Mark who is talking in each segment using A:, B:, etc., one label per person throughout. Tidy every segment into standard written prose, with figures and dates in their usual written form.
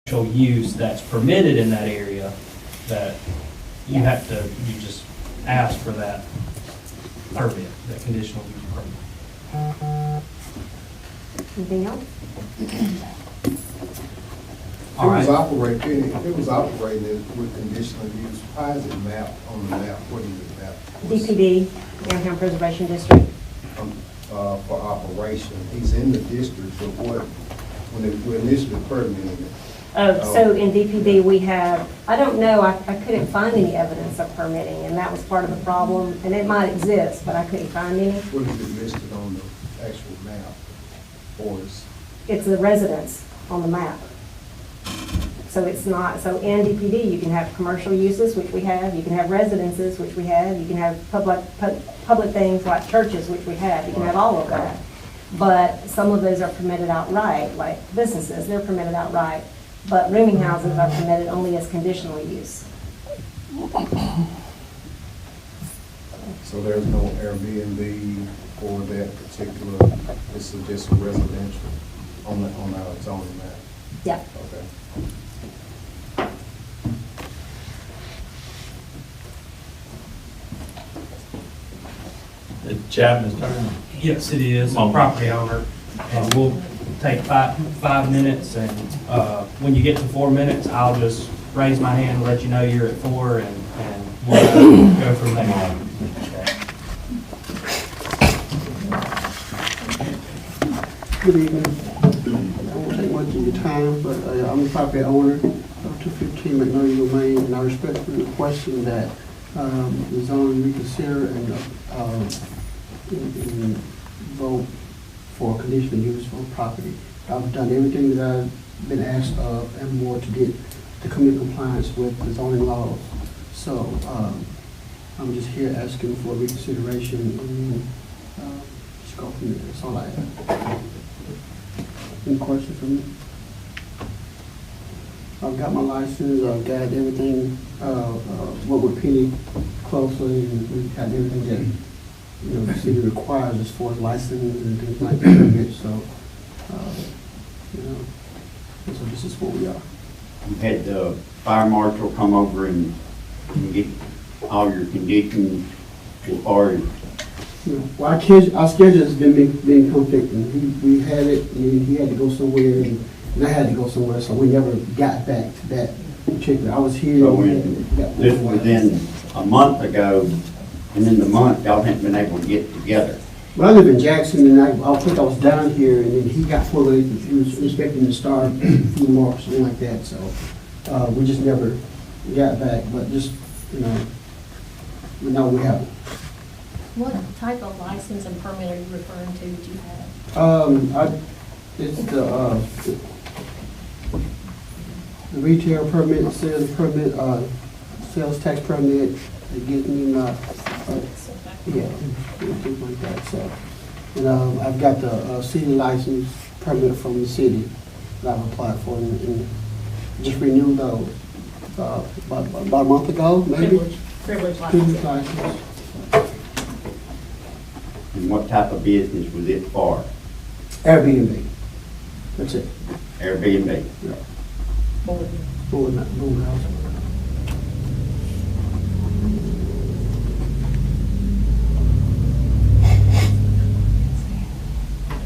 A: use that's permitted in that area, that you have to, you just ask for that permit, that conditional use permit.
B: Anything else?
A: All right.
C: If it was operating with conditional use, how is it mapped on the map? What is it mapped?
B: DPD, Downtown Preservation District.
C: For operation, he's in the district, but when we're initially permitting it.
B: So in DPD, we have, I don't know, I couldn't find any evidence of permitting, and that was part of the problem. And it might exist, but I couldn't find any.
C: What is it listed on the actual map for us?
B: It's the residence on the map. So it's not, so in DPD, you can have commercial uses, which we have, you can have residences, which we have, you can have public things like churches, which we have, you can have all of that. But some of those are permitted outright, like businesses, they're permitted outright. But rooming houses are permitted only as conditional use.
C: So there's no Airbnb for that particular, this is just residential on our zoning map?
B: Yeah.
C: Okay.
D: The Chapman's turn.
A: Yes, it is, I'm a property owner, and we'll take five minutes, and when you get to 4 minutes, I'll just raise my hand and let you know you're at 4, and we'll go from there.
E: Good evening. I won't take much of your time, but I'm the property owner of 215 Magnolia Lane, and I respectfully request that the zoning reconsider and vote for conditional use for property. I've done everything that I've been asked of and more to get to come in compliance with the zoning laws. So I'm just here asking for reconsideration and then just go from there. That's all I have. Any questions from me? I've got my license, I've got everything, worked with Penny closely, and we've got everything that, the city requires as far as license and things like that. So, so this is what we are.
F: You had the fire marshal come over and get all your conditions as far as.
E: Well, our schedule has been conflicting. We had it, and he had to go somewhere, and I had to go somewhere, so we never got back to that particular. I was here.
F: So this was in a month ago, and in the month, y'all hadn't been able to get together.
E: Well, I live in Jackson, and I think I was down here, and then he got pulled away. He was inspecting the star food mark or something like that, so we just never got back, but just, no, we haven't.
G: What type of license and permit are you referring to? Do you have?
E: It's the retail permit, sales permit, sales tax permit, it gives me things like that. So, and I've got the city license permit from the city that I've applied for and just renewed those about a month ago, maybe.
G: Privilege
E: Privilege
G: license.
E: license.
F: And what type of business was it for?
E: Airbnb. That's it.
F: Airbnb?
E: Yeah.
G: Board.
E: Board house.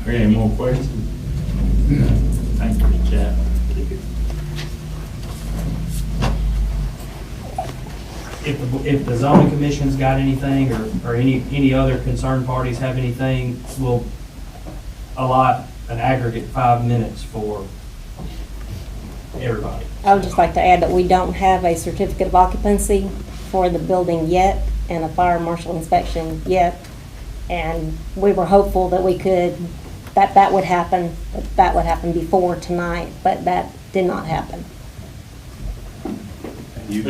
D: Are there any more questions? Thank you, Mr. Chapman.
A: If the zoning commission's got anything, or any other concerned parties have anything, we'll allot an aggregate 5 minutes for everybody.
B: I would just like to add that we don't have a certificate of occupancy for the building yet and a fire marshal inspection yet. And we were hopeful that that would happen before tonight, but that did not happen.
H: You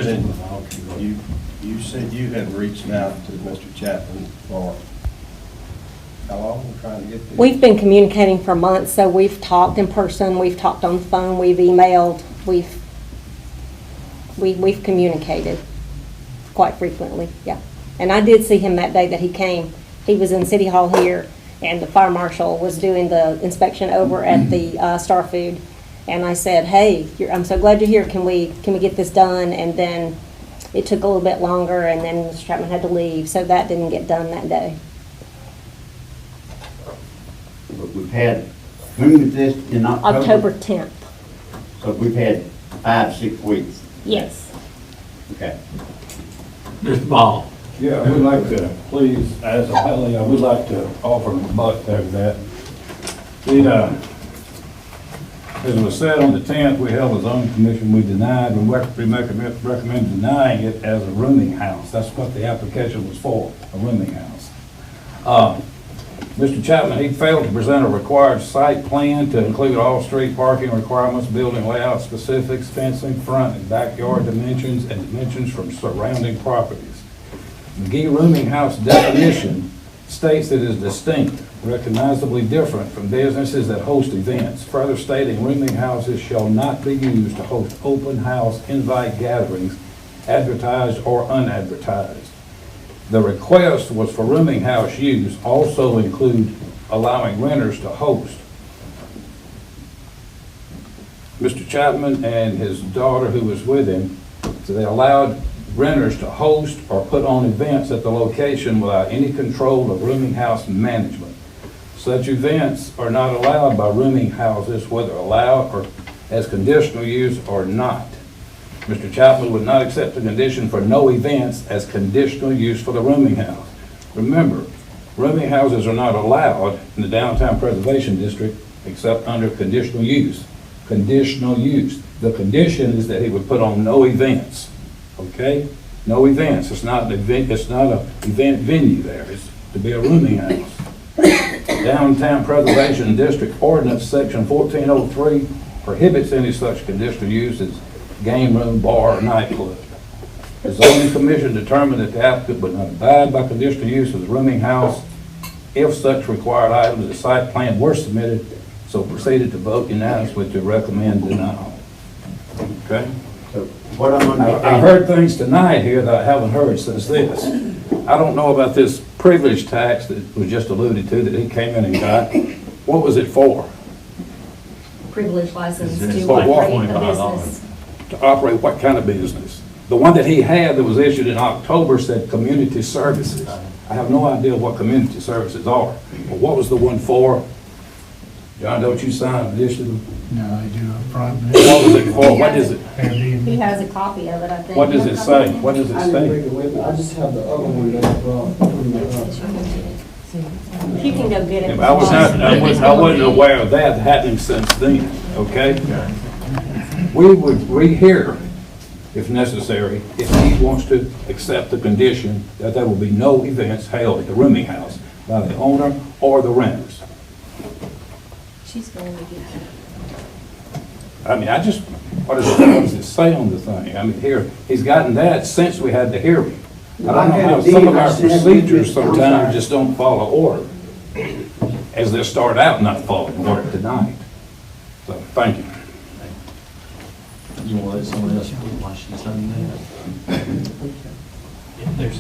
H: said you had reached out to Mr. Chapman for how long, trying to get this?
B: We've been communicating for months, so we've talked in person, we've talked on the phone, we've emailed, we've communicated quite frequently, yeah. And I did see him that day that he came. He was in City Hall here, and the fire marshal was doing the inspection over at the Star Food. And I said, hey, I'm so glad you're here, can we get this done? And then it took a little bit longer, and then Mr. Chapman had to leave, so that didn't get done that day.
F: But we've had, when was this, in October?
B: October 10th.
F: So we've had 5-6 weeks.
B: Yes.
F: Okay.
D: Mr. Ball.
I: Yeah, I would like to, please, as a appellee, I would like to offer a rebut to that. As was said on the 10th, we held a zoning commission, we denied, we recommend denying it as a rooming house. That's what the application was for, a rooming house. Mr. Chapman, he failed to present a required site plan to include all street parking requirements, building layout specifics, fencing, front and backyard dimensions, and dimensions from surrounding properties. Magee rooming house definition states it is distinct, recognizably different from businesses that host events, further stating rooming houses shall not be used to host open house invite gatherings, advertised or unadvertised. The request was for rooming house use also include allowing renters to host. Mr. Chapman and his daughter who was with him, so they allowed renters to host or put on events at the location without any control of rooming house management. Such events are not allowed by rooming houses, whether allowed or as conditional use or not. Mr. Chapman would not accept the condition for no events as conditional use for the rooming house. Remember, rooming houses are not allowed in the downtown preservation district except under conditional use. Conditional use. The condition is that he would put on no events. Okay? No events. It's not an event, it's not an event venue there. It's to be a rooming house. Downtown Preservation District Ordinance Section 1403 prohibits any such conditional use as game room, bar, or nightclub. The zoning commission determined that the applicant would not abide by conditional use of the rooming house if such required items of the site plan were submitted, so proceeded to vote unanimously to recommend denial. Okay?
F: So what I'm
I: I
F: understanding.
I: heard things tonight here that I haven't heard since this. I don't know about this privilege tax that was just alluded to that he came in and got. What was it for?
G: Privilege license
D: Is this
G: to
I: for what?
G: operate a business.
I: To operate what kind of business? The one that he had that was issued in October said community services. I have no idea what community services are. But what was the one for? John, don't you sign an additional?
J: No, I do a private.
I: What was it for? What is it?
B: He has a copy of it, I think.
I: What does it say? What does it
E: I didn't bring
I: say?
E: it with me, I just have the other one that I brought from the,
B: You can go get it.
I: I wasn't aware of that happening since then, okay? We hear, if necessary, if he wants to accept the condition that there will be no events held at the rooming house by the owner or the renters.
G: She's going to get that.
I: I mean, what does it say on the thing? I mean, here, he's gotten that since we had the hearing. I don't know how some of our procedures sometimes just don't follow order, as they start out not following order tonight. So, thank you.
D: You want to let someone else speak while she's on that?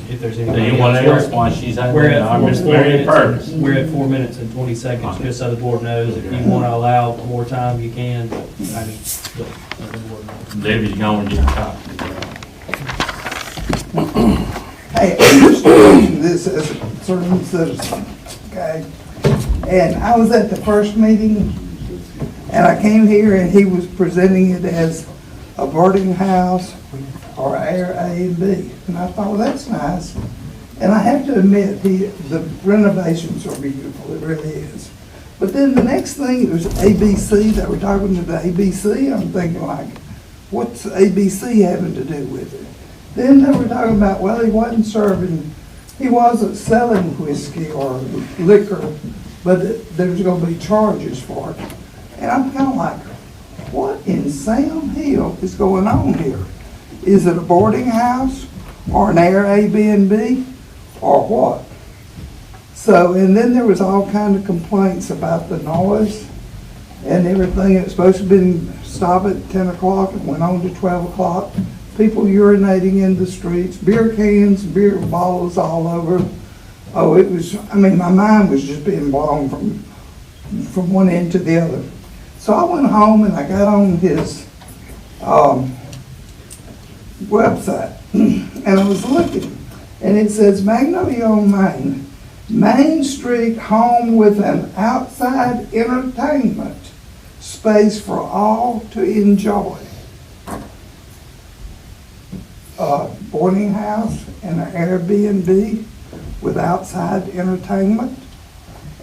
A: If there's anybody
D: Anyone else
A: else,
D: while she's on
A: we're
D: that?
A: at
D: I'm just
A: 4
D: very
A: minutes.
D: purpose.
A: We're at 4 minutes and 20 seconds, just so the board knows. If you want to allow more time, you can, but I just, let the board know.
D: Debbie's going to get a copy.
J: Hey, I'm just doing this as a concerned citizen, okay? And I was at the first meeting, and I came here and he was presenting it as a boarding house or Airbnb. And I thought, well, that's nice. And I have to admit, the renovations are beautiful, it really is. But then the next thing, it was ABC, they were talking to the ABC, I'm thinking like, what's ABC having to do with it? Then they were talking about, well, he wasn't selling whiskey or liquor, but there was gonna be charges for it. And I'm kinda like, what in Sam Hill is going on here? Is it a boarding house or an Airbnb or what? So, and then there was all kind of complaints about the noise and everything. It was supposed to have been stopped at 10 o'clock and went on to 12 o'clock. People urinating in the streets, beer cans, beer bottles all over. Oh, it was, I mean, my mind was just being blown from one end to the other. So I went home and I got on his website and I was looking, and it says Magnolia on Main Street home with an outside entertainment space for all to enjoy. Boarding house and an Airbnb with outside entertainment.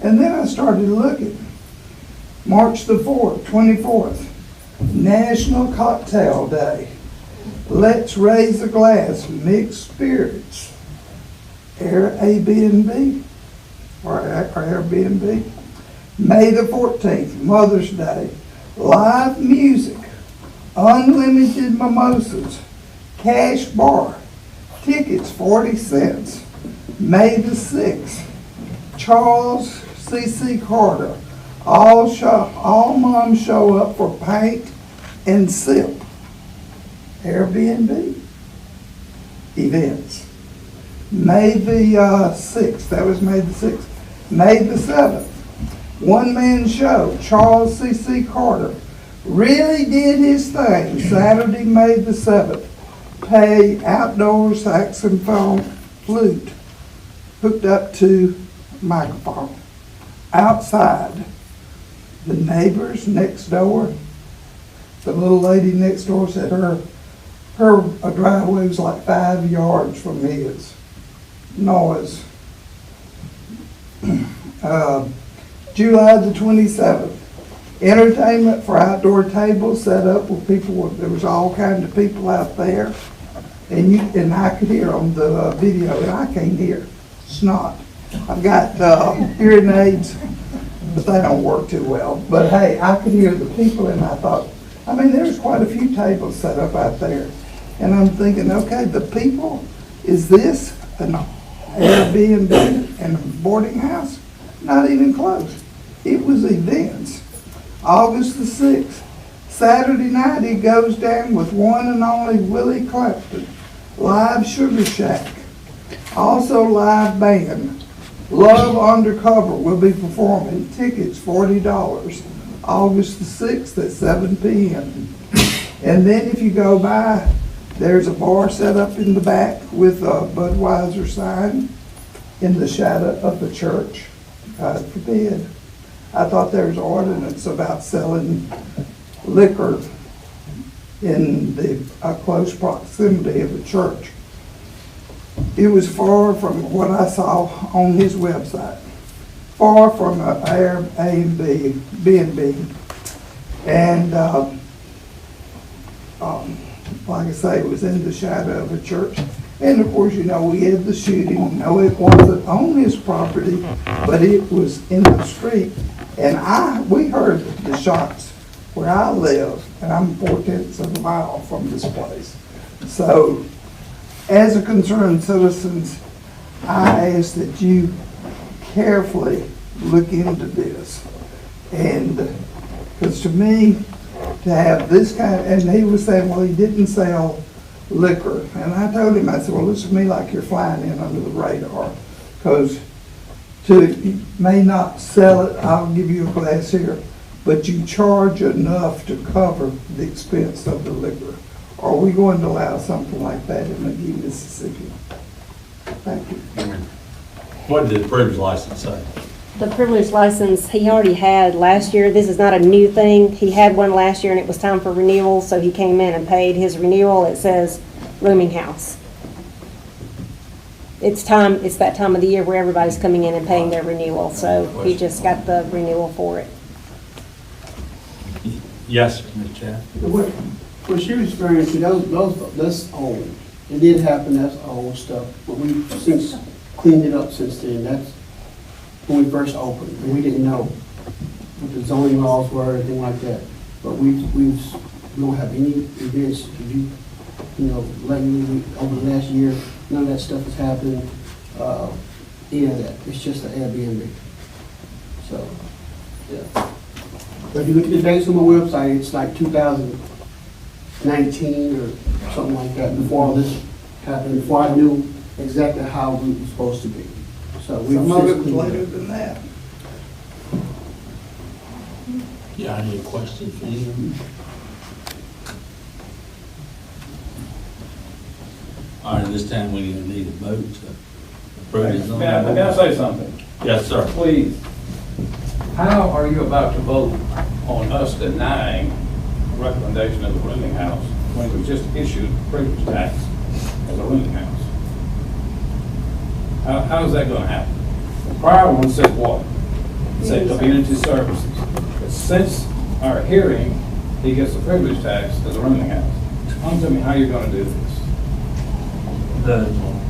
J: And then I started looking. March the 24th, National Cocktail Day. Let's raise a glass, mixed spirits. Airbnb. May the 14th, Mother's Day. Live music, unlimited mimosas, cash bar, tickets 40 cents. May the 6th, Charles C.C. Carter. All moms show up for paint and sip. Airbnb events. May the 6th, that was May the 6th. May the 7th, one-man show, Charles C.C. Carter. Really did his thing, Saturday, May the 7th. Pay outdoor saxophone flute, hooked up to microphone. Outside, the neighbors next door, the little lady next door said her driveway was like 5 yards from his. Noise. July the 27th, entertainment for outdoor tables set up with people. There was all kinds of people out there, and I could hear on the video, and I can't hear. It's not. I've got hearing aids, but they don't work too well. But hey, I could hear the people, and I thought, I mean, there's quite a few tables set up out there. And I'm thinking, okay, the people, is this an Airbnb and a boarding house? Not even close. It was events. August the 6th, Saturday night, it goes down with one and only Willie Clapton. Live Sugar Shack. Also live band. Love Undercover will be performing. Tickets $40. August the 6th at 7 p.m. And then if you go by, there's a bar set up in the back with a Budweiser sign in the shadow of the church. God forbid. I thought there was ordinance about selling liquor in the close proximity of the church. It was far from what I saw on his website. Far from an Airbnb, B&B. And like I say, it was in the shadow of a church. And of course, you know, we had the shooting. No, it wasn't on his property, but it was in the street. And we heard the shots where I live, and I'm 4/10 of a mile from this place. So, as a concerned citizens, I ask that you carefully look into this. And, because to me, to have this kind, and he was saying, well, he didn't sell liquor. And I told him, I said, well, looks to me like you're flying in under the radar. Because you may not sell it, I'll give you a glass here, but you charge enough to cover the expense of the liquor. Are we going to allow something like that in Magee, Mississippi? Thank you.
D: What did the privilege license say?
B: The privilege license, he already had last year. This is not a new thing. He had one last year and it was time for renewal, so he came in and paid his renewal. It says rooming house. It's that time of the year where everybody's coming in and paying their renewal, so he just got the renewal for it.
D: Yes, sir, Ms. Chad.
E: What she was referring to, that's old. It did happen, that's old stuff, but we've since cleaned it up since then. That's when we first opened, and we didn't know what the zoning laws were, or anything like that. But we don't have any events to do, lately, over the last year. None of that stuff has happened, any of that. It's just an Airbnb. So, yeah. But if you look at the dates on my website, it's like 2019 or something like that, before all this happened, before I knew exactly how we were supposed to be. So we've
J: Some of it was
E: cleaned it
J: later
E: up.
J: than that.
D: Got any questions for him? All right, this time we need a vote to approve his own.
I: May I say something?
D: Yes, sir.
I: Please, how are you about to vote on us denying a recommendation of the rooming house when we just issued privilege tax as a rooming house? How is that gonna happen? The prior one said what? It said community services. But since our hearing, he gets the privilege tax as a rooming house. Explain to me how you're gonna do this.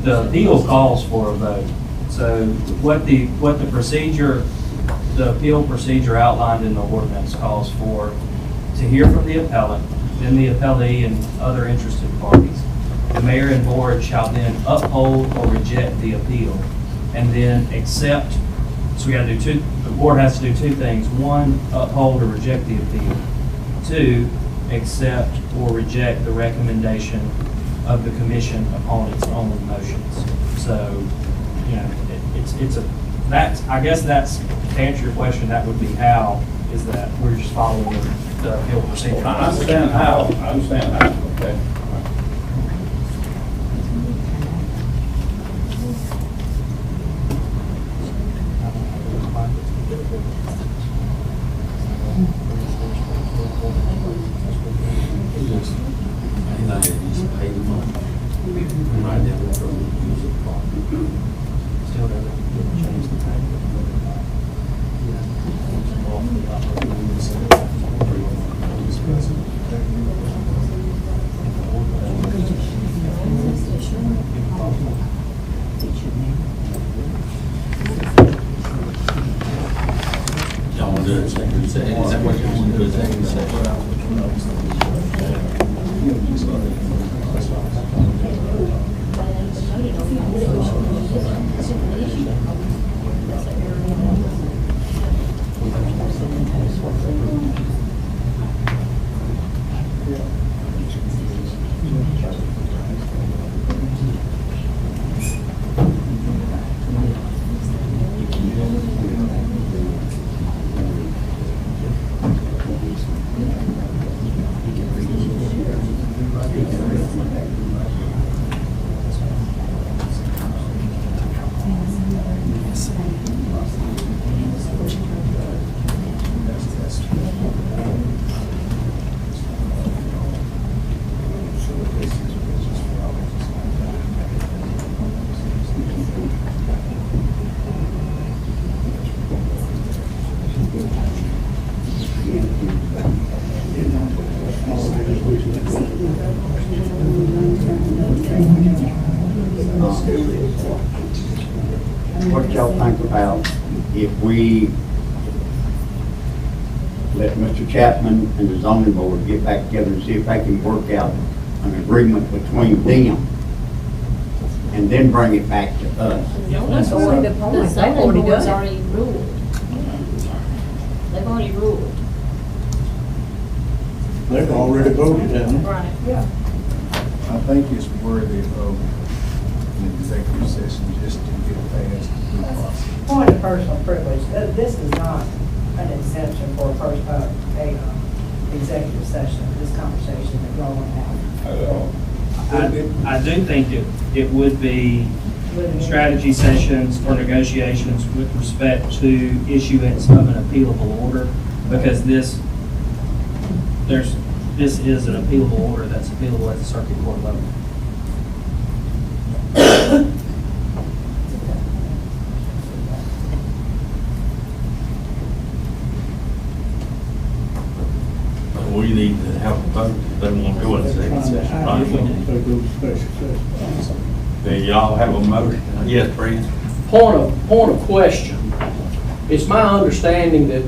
A: The appeal calls for a vote. So what the procedure, the appeal procedure outlined in the ordinance calls for to hear from the appellant, then the appellee and other interested parties. The mayor and board shall then uphold or reject the appeal and then accept. So we gotta do two, the board has to do two things. One, uphold or reject the appeal. Two, accept or reject the recommendation of the commission upon its own motions. So, you know, I guess that's, to answer your question, that would be how, is that we're just following the appeal procedure.
I: I understand how, okay.
A: Still doesn't change the time.
D: Y'all want to do it second session? Is that what you want to do, second
F: What y'all think about if we let Mr. Chapman and the zoning board get back together and see if they can work out an agreement between them and then bring it back to us?
B: That's a really good point.
G: The
B: They've
G: zoning
B: already
G: board's
B: done it.
G: already ruled. They've already ruled.
K: They've already voted, haven't they?
G: Right.
B: Yeah.
C: I think it's worthy of an executive session just to get past the process.
L: Point of personal privilege, this is not an exemption for executive session, this conversation that y'all want to have.
A: I do think it would be strategy sessions or negotiations with respect to issuance of an appealable order, because this is an appealable order that's appealable at the circuit court level.
D: We need to have a vote, they won't go into second session,
K: I
D: right?
K: just want to go to special session.
D: Then y'all have a motion. Yes, Brent?
M: Point of question. It's my understanding that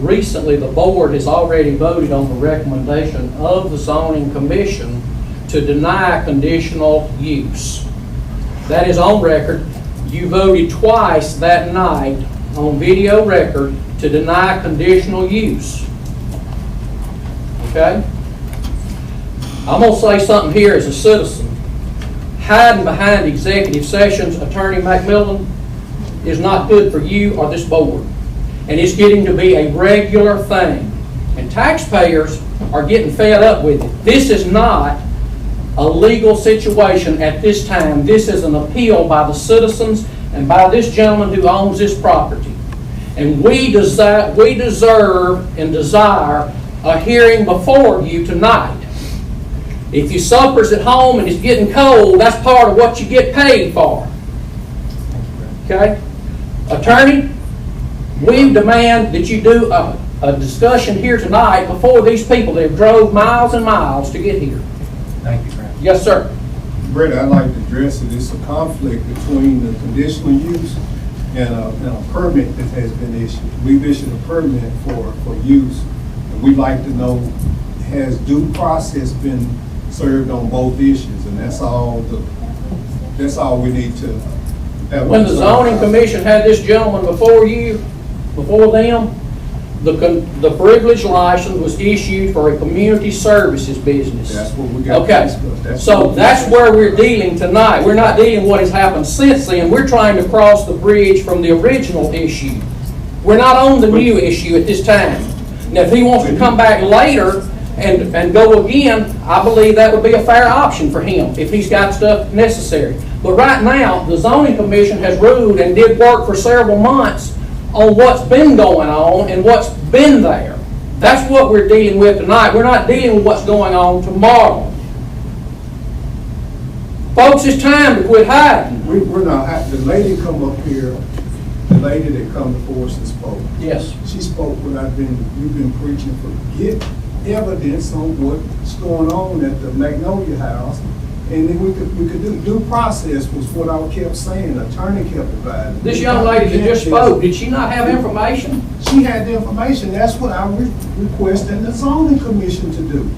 M: recently the board has already voted on the recommendation of the zoning commission to deny conditional use. That is on record. You voted twice that night on video record to deny conditional use. Okay? I'm going to say something here as a citizen. Hiding behind executive sessions, Attorney McMillan, is not good for you or this board. And it's getting to be a regular thing. And taxpayers are getting fed up with it. This is not a legal situation at this time. This is an appeal by the citizens and by this gentleman who owns this property. And we deserve and desire a hearing before you tonight. If you suffers at home and it's getting cold, that's part of what you get paid for. Okay? Attorney, we demand that you do a discussion here tonight before these people that have drove miles and miles to get here.
A: Thank you, Frank.
M: Yes, sir.
C: Brett, I'd like to address it. It's a conflict between the conditional use and a permit that has been issued. We've issued a permit for use, and we'd like to know, has due process been served on both issues? And that's all we need to have.
M: When the zoning commission had this gentleman before them, the privilege license was issued for a community services business.
C: That's what we got.
M: Okay, so that's where we're dealing tonight. We're not dealing with what has happened since then. We're trying to cross the bridge from the original issue. We're not on the new issue at this time. Now, if he wants to come back later and go again, I believe that would be a fair option for him if he's got stuff necessary. But right now, the zoning commission has ruled and did work for several months on what's been going on and what's been there. That's what we're dealing with tonight. We're not dealing with what's going on tomorrow. Folks, it's time to quit hiding.
C: We're not hiding. The lady come up here, the lady that come before us and spoke.
M: Yes.
C: She spoke what you've been preaching for. Get evidence on what's going on at the Magnolia House. And then we could do due process was what I kept saying. The attorney kept advising.
M: This young lady that just spoke, did she not have information?
C: She had the information. That's what I requested the zoning commission to do.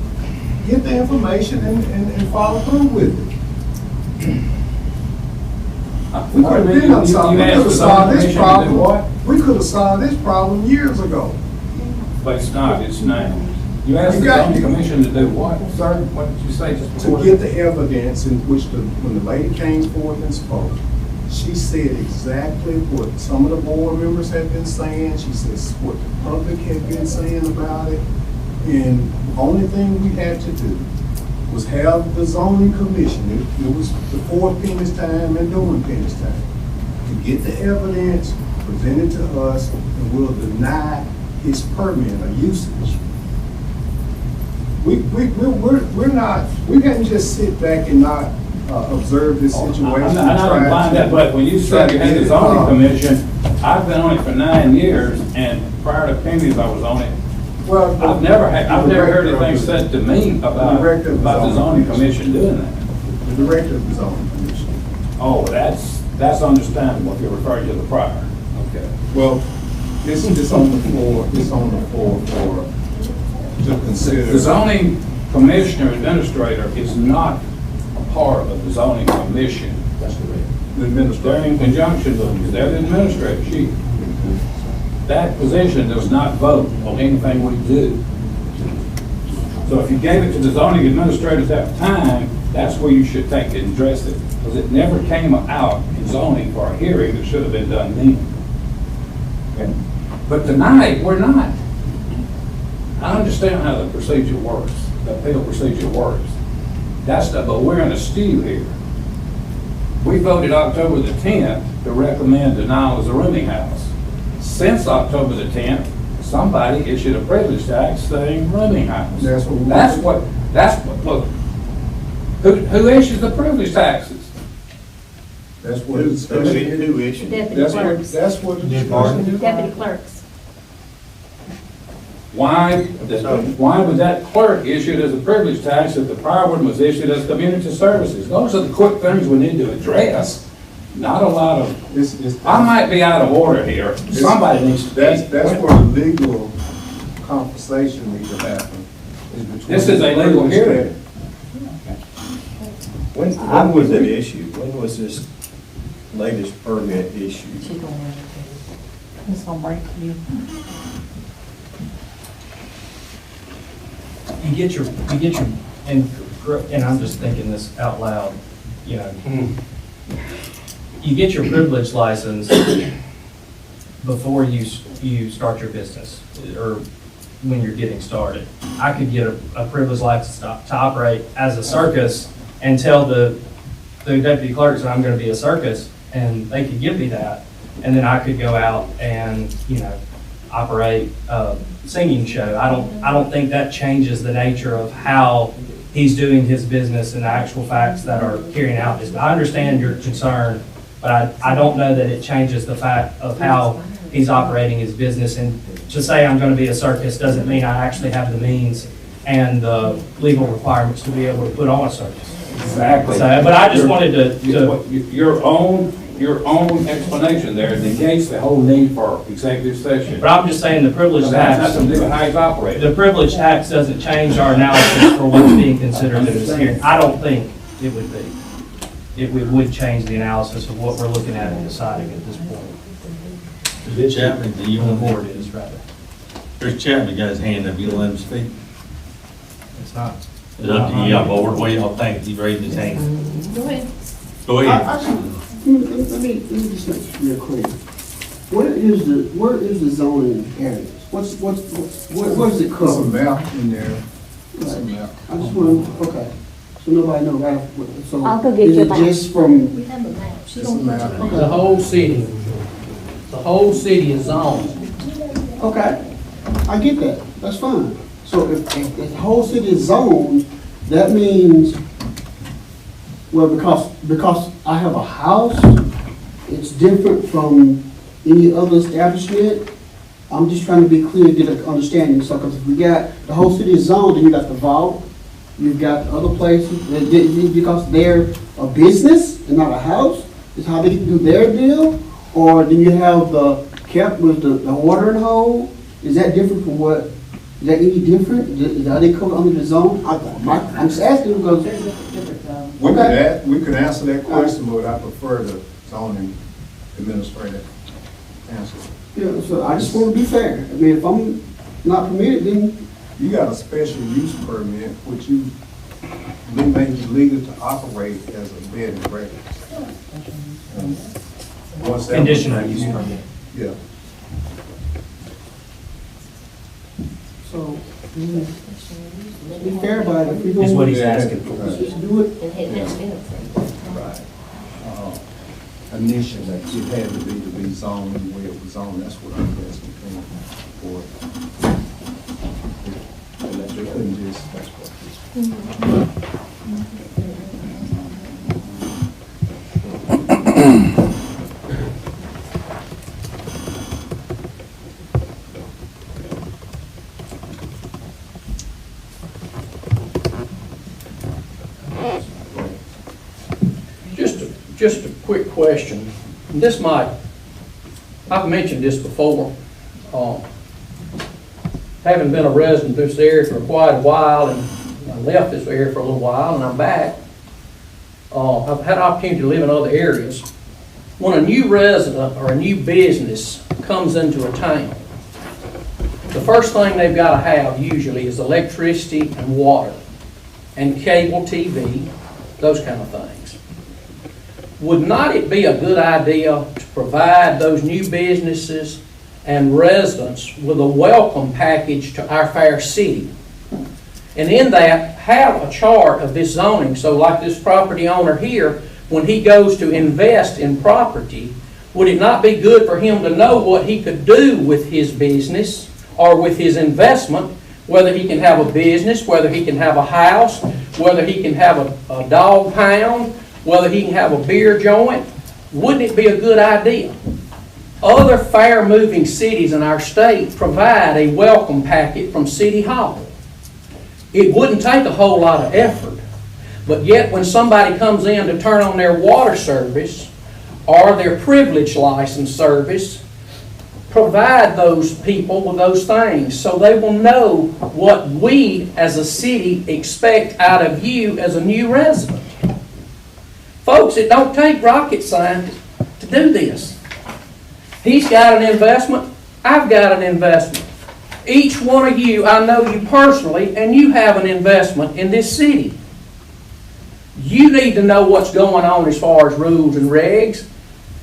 C: Get the information and follow through with it. We could have solved this problem. We could have solved this problem years ago.
I: But it's not, it's now. You asked the zoning commission to do what, sir? What did you say just before?
C: To get the evidence in which when the lady came forth and spoke, she said exactly what some of the board members had been saying. She says what the public had been saying about it. And the only thing we had to do was have the zoning commission. It was before Penny's time and during Penny's time to get the evidence presented to us, and we'll deny his permit or usage. We're not, we can't just sit back and not observe this situation.
I: I don't mind that, but when you said you had the zoning commission, I've been on it for 9 years, and prior to Penny's, I was on it.
C: Well,
I: I've never heard anything said to me about the zoning commission doing that.
C: The director of the zoning commission.
I: Oh, that's understandable if you're referring to the prior. Okay.
C: Well, this is on the floor. It's on the floor to consider.
I: The zoning commissioner administrator is not a part of the zoning commission.
M: That's correct.
C: The administrator.
I: They're in conjunction with them. They're the administrator. That position does not vote on anything we do. So if you gave it to the zoning administrator at that time, that's where you should take it and address it. Because it never came out in zoning for a hearing that should have been done then. Okay. But tonight, we're not. I understand how the procedure works, the appeal procedure works. But we're in a stew here. We voted October the 10th to recommend denial as a rooming house. Since October the 10th, somebody issued a privilege tax saying rooming house.
C: That's what.
I: Look, who issues the privilege taxes?
C: That's what the discussion.
H: Who issued?
C: That's what the discussion is.
G: Deputy clerks.
I: Why was that clerk issued as a privilege tax if the prior one was issued as community services? Those are the quick things we need to address. Not a lot of, I might be out of order here. Somebody needs to be.
C: That's where the legal conversation needs to happen.
I: This is a legal hearing.
H: When was it issued? When was this latest permit issued?
L: She's gonna have to. It's gonna break you.
A: And I'm just thinking this out loud, you know. You get your privilege license before you start your business, or when you're getting started. I could get a privileged license to operate as a circus and tell the deputy clerks that I'm gonna be a circus, and they could give me that. And then I could go out and, operate a singing show. I don't think that changes the nature of how he's doing his business and the actual facts that are carrying out his. I understand your concern, but I don't know that it changes the fact of how he's operating his business. And to say I'm gonna be a circus doesn't mean I actually have the means and the legal requirements to be able to put on a circus.
I: Exactly.
A: So, but I just wanted to
I: Your own explanation there negates the whole need for executive session.
A: but I'm just saying the privilege
I: That's
A: tax,
I: nothing to do with how he's operating.
A: the privilege tax doesn't change our analysis for what's being considered in this hearing. I don't think it would be. It would change the analysis of what we're looking at and deciding at this point.
D: Mr. Chapman, do you
A: The
D: want
A: board
D: to?
A: is rather.
D: Mr. Chapman got his hand up, you let him speak.
A: It's not.
D: It's up to y'all, board, what y'all think, he raised his hand.
G: Go ahead.
D: Go ahead.
E: Let me just make it real clear. Where is the zoning areas? Where's it
C: There's a
E: covered?
C: map in there. There's a
E: Right.
C: map.
E: I just want, okay, so nobody knows, right? So
B: I'll go get
E: is
B: you a
E: it
B: map.
E: just from,
G: We have a map. She
C: It's
G: don't
C: a
G: put
C: map.
G: your
E: Okay.
M: The whole city is zoned.
E: okay, I get that, that's fine. So if the whole city is zoned, that means, well, because I have a house, it's different from any other establishment. I'm just trying to be clear, get an understanding. So, because if we got, the whole city is zoned, then you got the vault, you've got other places, because they're a business and not a house, is how they can do their deal? Or then you have the kept with the watering hole? Is that different from what, is that any different? Are they covered under the zone? I'm just asking because.
C: We could answer that question, but I prefer the zoning administrator answer.
E: Yeah, so I just want to be fair. I mean, if I'm not permitted, then,
C: You got a special use permit, which you, they made you legal to operate as a bed and breakfast. Once that-
A: Conditional use permit.
C: Yeah.
E: so, be fair about it. If we
A: Is what
E: don't,
A: he's asking for.
E: just do it.
G: And it has been approved.
C: Right. Initially, it had to be zoned the way it was zoned, that's what I'm asking for. They couldn't just, that's what.
M: Just a quick question. This might, I've mentioned this before. Having been a resident of this area for quite a while, and I left this area for a little while, and I'm back. I've had opportunity to live in other areas. When a new resident or a new business comes into a town, the first thing they've got to have usually is electricity and water and cable TV, those kind of things. Would not it be a good idea to provide those new businesses and residents with a welcome package to our fair city? And in that, have a chart of this zoning, so like this property owner here, when he goes to invest in property, would it not be good for him to know what he could do with his business or with his investment, whether he can have a business, whether he can have a house, whether he can have a dog pound, whether he can have a beer joint? Wouldn't it be a good idea? Other fair-moving cities in our state provide a welcome packet from City Hall. It wouldn't take a whole lot of effort, but yet when somebody comes in to turn on their water service or their privilege license service, provide those people with those things so they will know what we as a city expect out of you as a new resident. Folks, it don't take rocket science to do this. He's got an investment, I've got an investment. Each one of you, I know you personally, and you have an investment in this city. You need to know what's going on as far as rules and regs.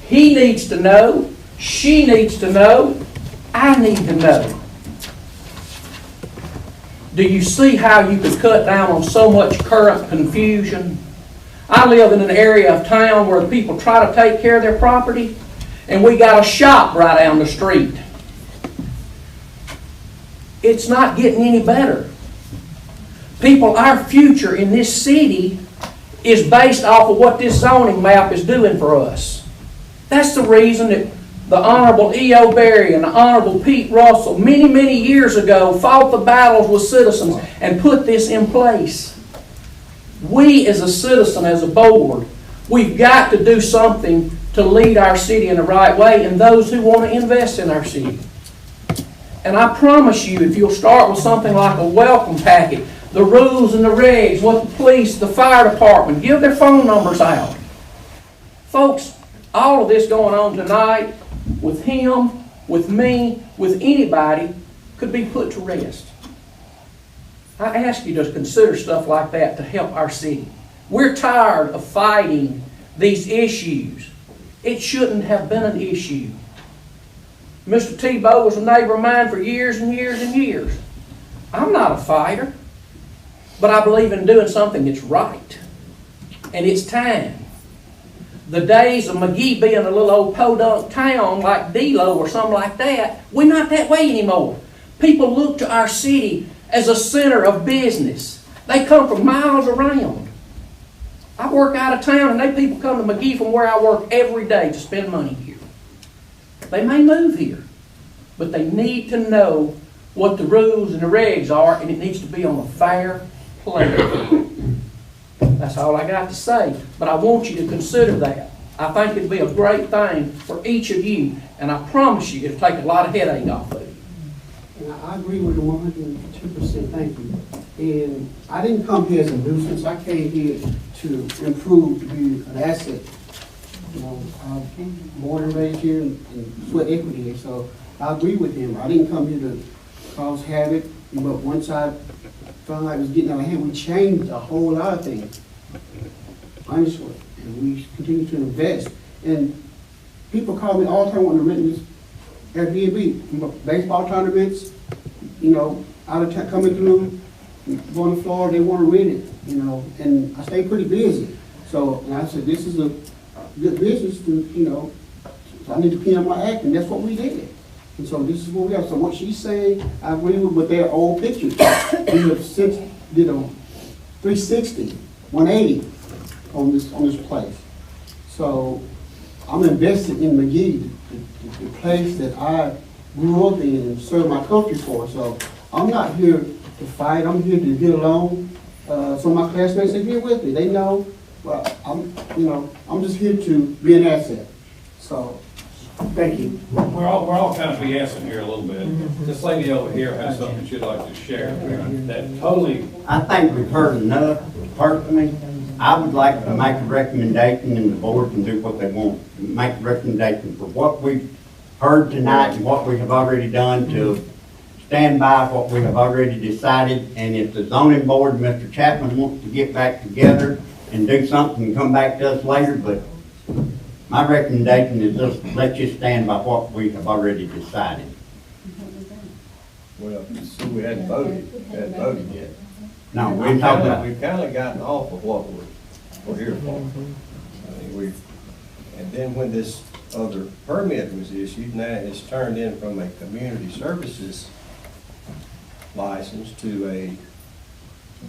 M: He needs to know. She needs to know. I need to know. Do you see how you could cut down on so much current confusion? I live in an area of town where people try to take care of their property, and we got a shop right down the street. It's not getting any better. People, our future in this city is based off of what this zoning map is doing for us. That's the reason that the Honorable E.O. Berry and the Honorable Pete Russell many, many years ago fought the battles with citizens and put this in place. We as a citizen, as a board, we've got to do something to lead our city in the right way and those who want to invest in our city. And I promise you, if you'll start with something like a welcome packet, the rules and the regs, what the police, the fire department, give their phone numbers out. Folks, all of this going on tonight with him, with me, with anybody could be put to rest. I ask you to consider stuff like that to help our city. We're tired of fighting these issues. It shouldn't have been an issue. Mr. Tebow was a neighbor of mine for years and years and years. I'm not a fighter, but I believe in doing something that's right. And it's time. The days of Magee being a little old podunk town like Delo or something like that, we're not that way anymore. People look to our city as a center of business. They come from miles around. I work out of town and they people come to Magee from where I work every day to spend money here. They may move here, but they need to know what the rules and the regs are, and it needs to be on a fair play. That's all I got to say, but I want you to consider that. I think it'd be a great thing for each of you, and I promise you it'll take a lot of headache off of you.
E: And I agree with you 102%, thank you. And I didn't come here as a nuisance, I came here to improve, to be an asset. You know, I'm born and raised here and sweat equity here, so I agree with him. I didn't come here to cause havoc, but once I found out it was getting out of hand, we changed a whole lot of things. Honestly, and we continue to invest. And people call me all the time wanting to rent this Airbnb. Baseball tournaments, you know, out of town coming through, going to Florida, they want to rent it, you know, and I stay pretty busy. So and I said, this is a good business to, you know, so I need to clean up my act, and that's what we did. And so this is what we have. So what she's saying, I agree with their old pictures. We have since did a 360, 180 on this place. So I'm invested in Magee, the place that I grew up in and served my country for. So I'm not here to fight. I'm here to get along. Some of my classmates are here with me. They know. Well, I'm just here to be an asset. So. Thank you.
I: We're all kind of BSing here a little bit. This lady over here has something she'd like to share. That totally.
F: I think we've heard enough. Personally, I would like to make a recommendation, and the board can do what they want. Make a recommendation for what we've heard tonight and what we have already done to stand by what we have already decided. And if the zoning board, Mr. Chapman, wants to get back together and do something and come back to us later, but my recommendation is just let's just stand by what we have already decided.
H: Well, see, we hadn't voted yet.
F: No, we're talking about.
H: We've kind of gotten off of what we're here for. I mean, and then when this other permit was issued, now it's turned in from a community services license to a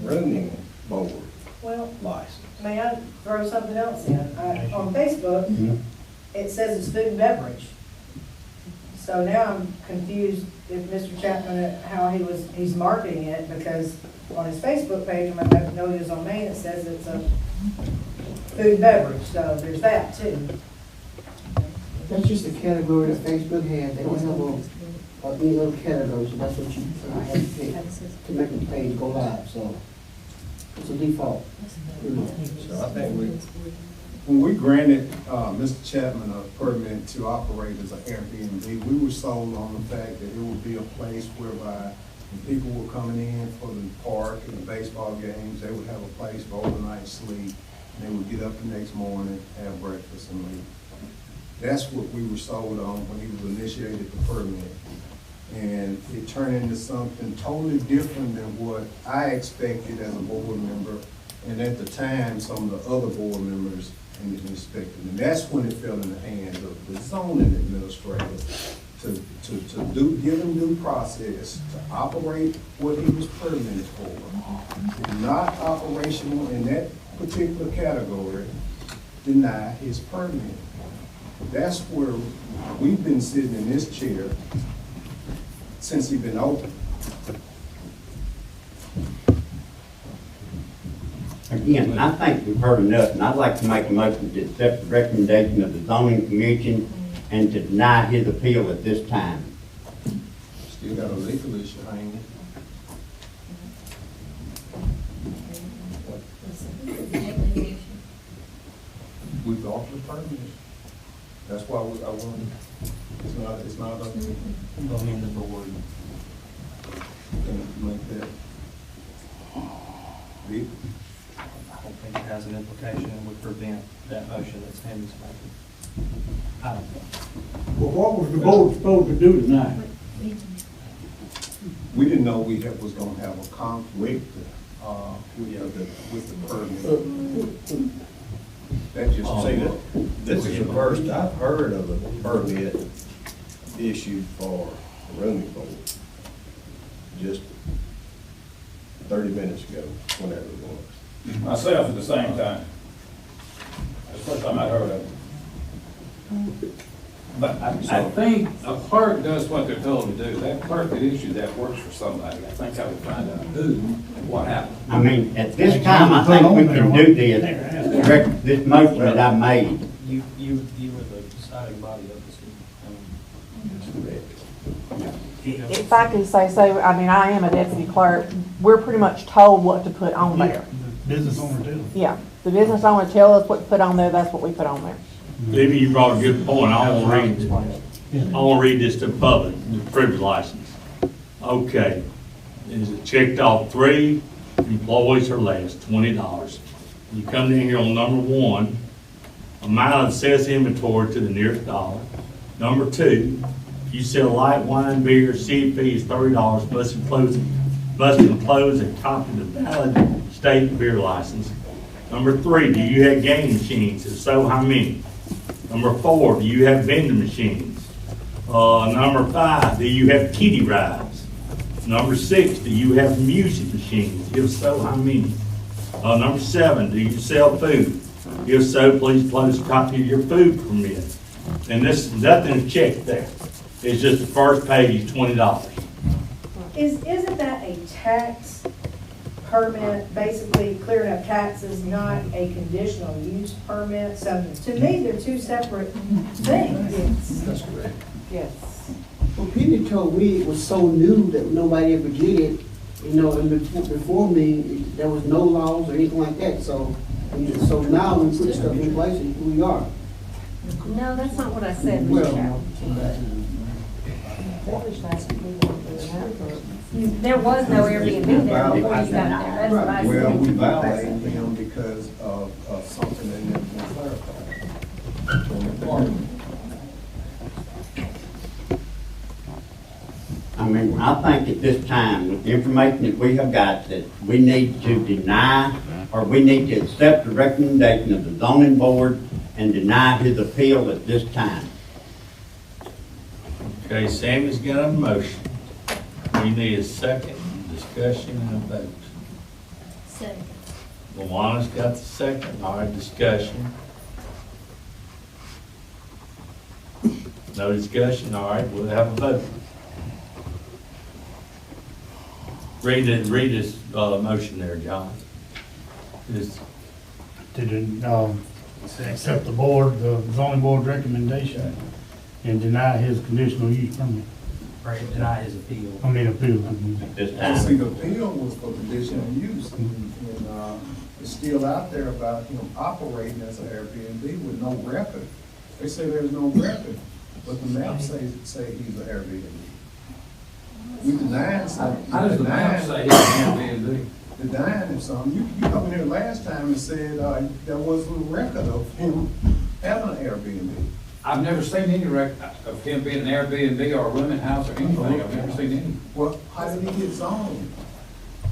H: rooming board license.
L: May I throw something else in? On Facebook, it says it's food and beverage. So now I'm confused if Mr. Chapman, how he's marketing it, because on his Facebook page, I noticed on Main, it says it's a food and beverage, so there's that too.
E: That's just a category that Facebook has. They don't have any other categories, so that's what you have to pick to make the page go live, so it's a default.
H: So I think
C: when we granted Mr. Chapman a permit to operate as an Airbnb, we were sold on the fact that it would be a place whereby when people were coming in for the park and the baseball games, they would have a place for overnight sleep, and they would get up the next morning, have breakfast, and leave. That's what we were sold on when he was initiated the permit. And it turned into something totally different than what I expected as a board member, and at the time, some of the other board members expected. And that's when it fell in the hands of the zoning administrator to give him due process, to operate what he was permitted for. Not operational in that particular category, deny his permit. That's where we've been sitting in this chair since he's been open.
F: Again, I think we've heard enough, and I'd like to make a motion to accept the recommendation of the zoning commission and to deny his appeal at this time.
C: Still got a legal issue hanging. We've lost the permit. That's why I wanted, it's not up to me.
A: Go in the board.
C: Can make that big.
A: I don't think it has an implication and would prevent that motion that's Tammy's making. I don't think.
K: Well, what was the board supposed to do tonight?
C: We didn't know we was gonna have a conflict, with the permit. That just
H: See, this is the first I've heard of a permit issued for a rooming board. Just 30 minutes ago, whenever it was.
I: Myself at the same time. That's the first time I heard of it. But I think a clerk does what they're told to do. That clerk that issued that works for somebody. I think I would find out who and what happened.
F: I mean, at this time, I think we can do this motion that I made.
A: You were the deciding body of this.
N: If I can say so, I mean, I am a deputy clerk. We're pretty much told what to put on there.
K: Business owner too.
N: Yeah, the business owner tell us what to put on there, that's what we put on there.
D: Maybe you brought a good point. I want to read this to the public, the privilege license. Okay. Is it checked off 3 employees or less, $20. You come in here on number 1, amount of sales inventory to the nearest dollar. Number 2, you sell light wine, beer, CP is $30, must enclose a copy of the valid state beer license. Number 3, do you have gaming machines? If so, how many? Number 4, do you have vending machines? Number 5, do you have kiddie rides? Number 6, do you have music machines? If so, how many? Number 7, do you sell food? If so, please close a copy of your food permit. And this, nothing's checked there. It's just the first page, $20.
L: Isn't that a tax permit, basically clearing up taxes, not a conditional use permit? So to me, they're two separate things.
E: Yes.
I: That's correct.
N: Yes.
E: Well, Penny told me it was so new that nobody ever did it, you know, and before me, there was no laws or anything like that, so now we put stuff in place and here we are.
B: No, that's not what I said,
E: Well,
B: Mr. There was no Airbnb there before you got there, that's what I
C: Well,
B: said.
C: we violated them because of something that never been clarified.
F: I mean, I think at this time, with the information that we have got, that we need to deny, or we need to accept the recommendation of the zoning board and deny his appeal at this time.
D: Okay, Sammy's got a motion. We need a second discussion and a vote.
G: Second.
D: Luana's got the second. All right, discussion. No discussion. All right, we'll have a vote. Read this motion there, John. This,
K: To accept the zoning board recommendation and deny his conditional use permit.
A: Right, deny his appeal.
K: Appeal.
F: This
C: And see,
F: time.
C: the appeal was for conditional use, and it's still out there about him operating as an Airbnb with no record. They say there's no record, but the map say he's an Airbnb. We denying something.
I: How does the map say it's Airbnb?
C: Denying him something. You come in here last time and said there wasn't a record of him having an Airbnb.
I: I've never seen any of him being an Airbnb or a rooming house or anything. I've never seen any.
C: Well, how did he get zoned?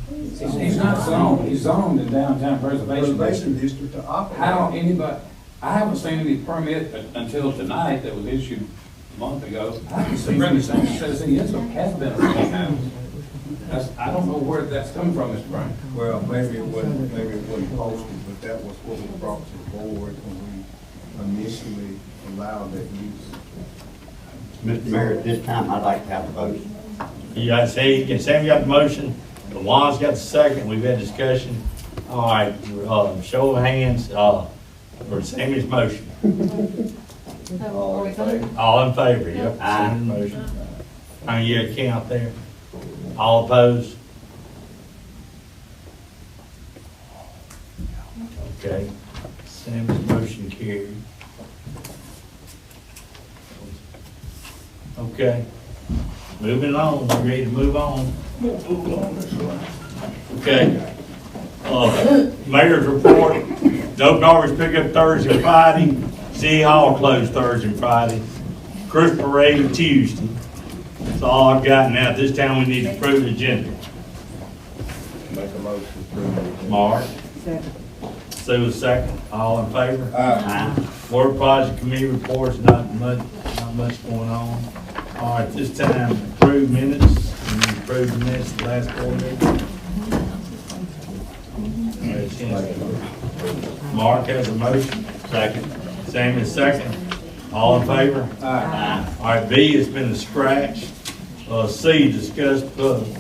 I: He's not zoned, he's zoned in downtown preservation
C: Preservation
I: district.
C: district to operate.
I: How anybody, I haven't seen any permit until tonight that was issued a month ago. I haven't seen anything that says he is or has been a rooming house. I don't know where that's coming from, Mr. Brown.
C: Well, maybe it wasn't posted, but that was what was brought to the board when we initially allowed that use.
F: Mr. Mayor, at this time, I'd like to have a vote.
D: You got Sam got the motion, Lawan's got the second, we've had discussion. All right, show of hands, for Sammy's motion.
G: Are we voting?
D: All in favor, yep, Sammy's motion. I mean, you count there. All opposed? Okay, Sammy's motion carried. Okay, moving on, we ready to move on? Okay. Mayor's report, no garbage pickup Thursday and Friday, City Hall closed Thursday and Friday, Christmas parade Tuesday. That's all I've got now. At this time, we need to approve the agenda.
H: Make a motion to approve the agenda.
D: Mark? Sue was second. All in favor? Aye. Board Project Committee reports, not much going on. All right, this time, approve minutes. We need to approve the minutes of the last board meeting. Mark has a motion. Second. Sam is second. All in favor? Aye. All right, B has been a scratch. C, discussed,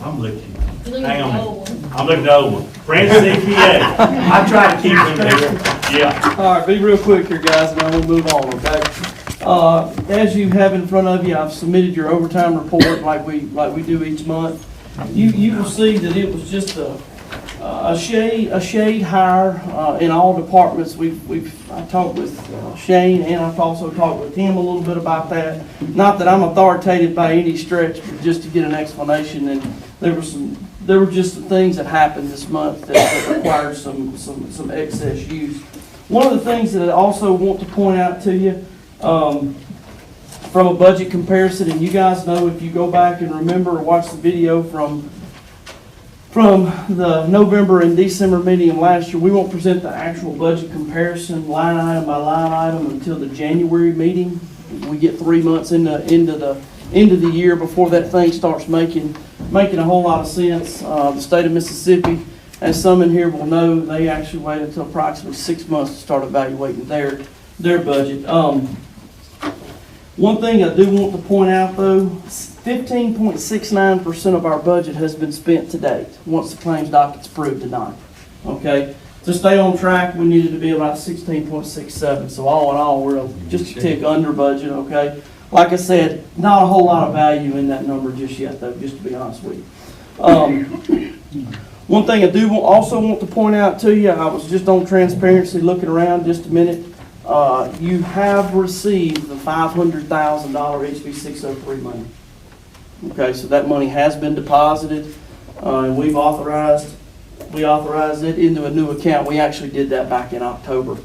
D: I'm looking. Hang on. I'm looking at old one. Francis CPA. I try to keep him here. Yeah.
O: All right, be real quick here, guys, and then we'll move on, okay? As you have in front of you, I've submitted your overtime report like we do each month. You will see that it was just a shade higher in all departments. I talked with Shane, and I've also talked with him a little bit about that. Not that I'm authoritative by any stretch, but just to get an explanation. And there were just some things that happened this month that required some excess use. One of the things that I also want to point out to you, from a budget comparison, and you guys know, if you go back and remember or watch the video from the November and December meeting of last year, we won't present the actual budget comparison line item by line item until the January meeting. We get 3 months into the year before that thing starts making a whole lot of sense. The state of Mississippi, as some in here will know, they actually wait until approximately 6 months to start evaluating their budget. One thing I do want to point out though, 15.69% of our budget has been spent to date, once the claims docket's approved tonight. Okay, to stay on track, we needed to be about 16.67. So all in all, we're just a tick under budget. Okay, like I said, not a whole lot of value in that number just yet, though. Just to be honest with you. One thing I do also want to point out to you, I was just on transparency looking around just a minute. You have received the $500,000 HB 603 money. Okay, so that money has been deposited, and we authorized it into a new account. We actually did that back in October.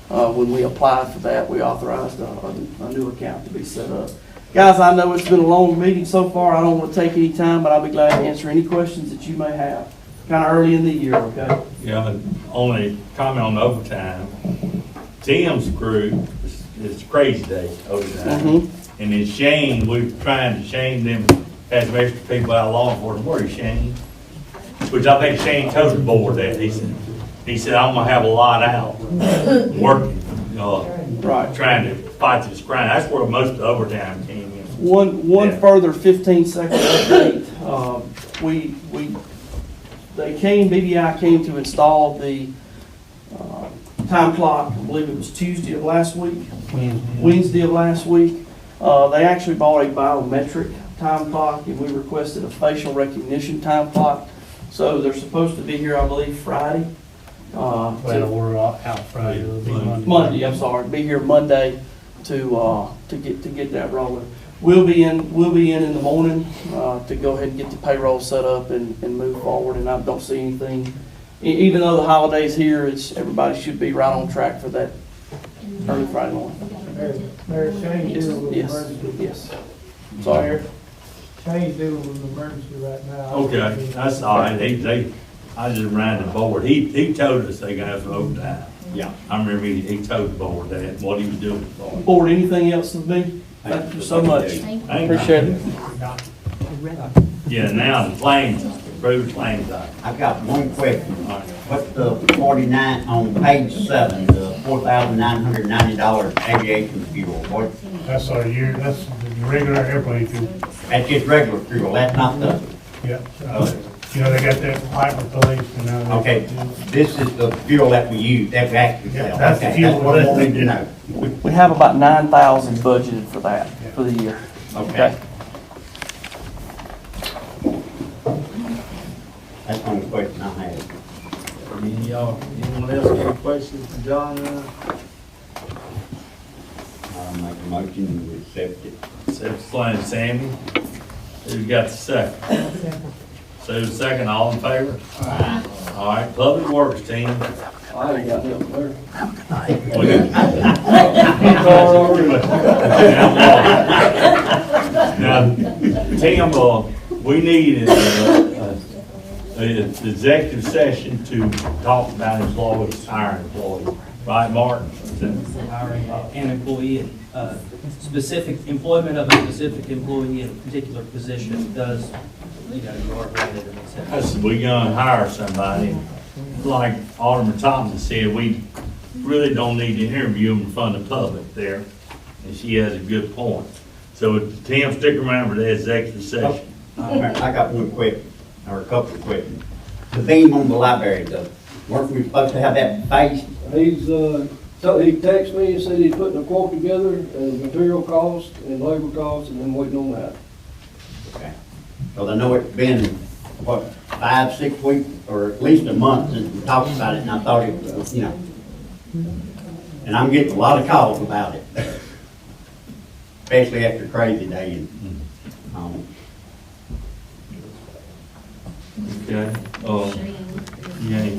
O: When we applied for that, we authorized a new account to be set up. Guys, I know it's been a long meeting so far. I don't want to take any time, but I'll be glad to answer any questions that you may have. Kind of early in the year, okay?
D: Yeah, only comment on overtime. Tim's crew is crazy day overtime. And then Shane, we're trying to Shane them, have some extra people out of law enforcement. Where is Shane? Which I think Shane told the board that. He said, I'm gonna have a lot out working, trying to fight this crime. That's where most of the overtime came in.
O: One further 15-second update. BDI came to install the time clock. I believe it was Tuesday of last week. Wednesday of last week. They actually bought a biometric time clock, and we requested a facial recognition time clock. So they're supposed to be here, I believe, Friday.
K: Well, we're out Friday. It'll be
O: Monday. I'm sorry. Be here Monday to get that rolling. We'll be in the morning to go ahead and get the payroll set up and move forward. And I don't see anything. Even though the holiday's here, everybody should be right on track for that early Friday morning.
G: budget.
K: Mayor, Shane's dealing with
O: Yes,
K: emergency.
O: yes. Sorry.
K: Shane's dealing with emergency right now.
D: Okay, that's all right. I just ran the board. He told us they gonna have to vote that. Yeah. I remember he told the board that, what he was doing.
O: Board, anything else of me? Thank you so much.
G: Thank you.
O: Appreciate it.
D: Yeah, now the claims, approved claims.
F: I've got one question. What's the 49, on page 7, the $4,990 aviation fuel? What,
K: That's our year, that's the regular airplane fuel.
F: that's just regular fuel, that's not the,
K: Yeah. You know, they got that pipe replaced and now.
F: okay, this is the fuel that we use, that we actually
K: Yeah,
F: sell.
K: that's the
F: Okay,
K: fuel
F: that's what I
K: that-
F: wanted to know.
O: We have about 9,000 budgeted for that, for the year.
F: Okay. That's the only question I had.
D: Anyone else got a question for John?
F: I'll make a motion to accept it.
D: Accept claim, Sammy. Who's got the second? So second, all in favor? All right, Public Works team.
O: I ain't got nothing there.
D: Now, Tim, we need an executive session to talk about employees, hiring employees, right, Martin?
A: Hiring an employee, specific employment of a specific employee in a particular position does, you know, you are granted an exception.
D: That's, we gonna hire somebody, like Alderman Thompson said, we really don't need to interview them in front of the public there, and she has a good point. So Tim, stick around for the executive session.
F: I got one question, or a couple of questions. The theme on the library, weren't we supposed to have that based?
P: He's, so he texted me and said he's putting a quote together, and material cost and labor cost, and then waiting on that.
F: Okay. Because I know it's been, what, 5, 6 weeks, or at least a month since we talked about it, and I thought it was, you know. And I'm getting a lot of calls about it, especially after Crazy Day. And,
D: Okay, yeah.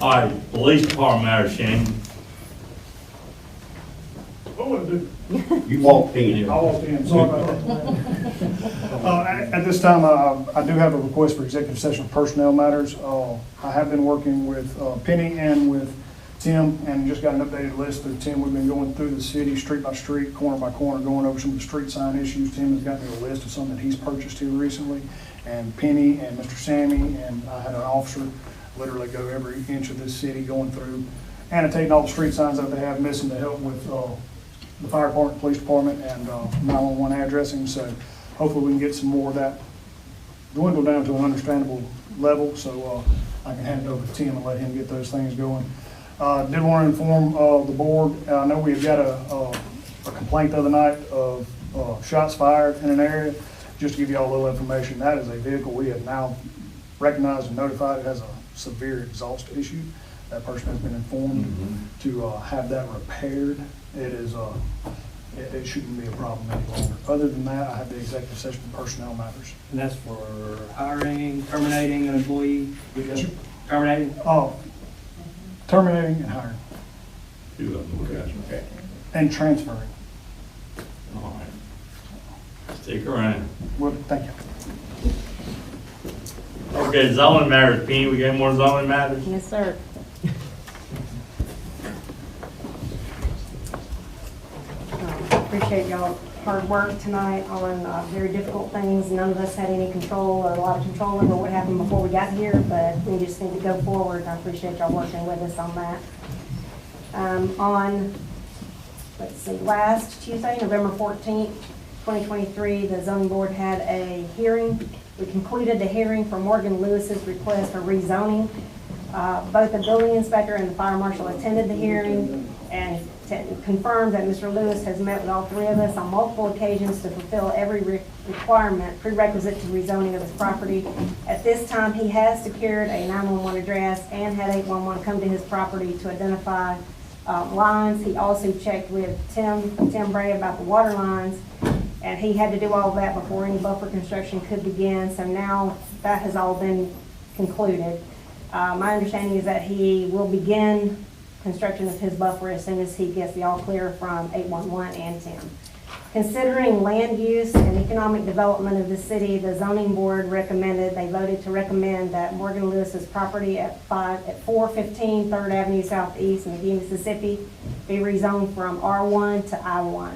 D: All right, police department matter, Shane.
K: What would I do?
F: You walked in.
K: I walked in, sorry about that. At this time, I do have a request for executive session of personnel matters. I have been working with Penny and with Tim, and just got an updated list of Tim. We've been going through the city, street by street, corner by corner, going over some of the street sign issues. Tim has got me a list of some that he's purchased here recently. And Penny and Mr. Sammy, and I had an officer literally go every inch of this city, going through, annotating all the street signs that they have missing to help with the fire department, police department, and 911 addressing. So hopefully we can get some more of that dwindle down to an understandable level, so I can hand it over to Tim and let him get those things going. Did want to inform the board, I know we've got a complaint the other night of shots fired in an area. Just to give you all a little information, that is a vehicle we have now recognized and notified it has a severe exhaust issue. That person has been informed to have that repaired. It is, it shouldn't be a problem any longer. Other than that, I have the executive session for personnel matters.
A: And that's for hiring, terminating an employee, terminating?
K: Oh, terminating and hiring
D: Two of them, okay.
K: and transferring.
D: All right. Stick around.
K: Well, thank you.
D: Okay, zoning matters, Penny, we got more zoning matters?
B: Yes, sir. Appreciate y'all's hard work tonight on very difficult things. None of us had any control or a lot of control over what happened before we got here, but we just need to go forward. I appreciate y'all working with us on that. Let's see, last Tuesday, November 14th, 2023, the zoning board had a hearing. We concluded the hearing for Morgan Lewis's request for rezoning. Both the building inspector and the fire marshal attended the hearing and confirmed that Mr. Lewis has met with all three of us on multiple occasions to fulfill every prerequisite to rezoning of his property. At this time, he has secured a 911 address and had 811 come to his property to identify lines. He also checked with Tim Bray about the water lines, and he had to do all of that before any buffer construction could begin. So now that has all been concluded. My understanding is that he will begin construction of his buffer as soon as he gets the all clear from 811 and Tim. Considering land use and economic development of the city, the zoning board they voted to recommend that Morgan Lewis's property at 415 3rd Avenue Southeast, Magee, Mississippi, be rezoned from R1 to I1.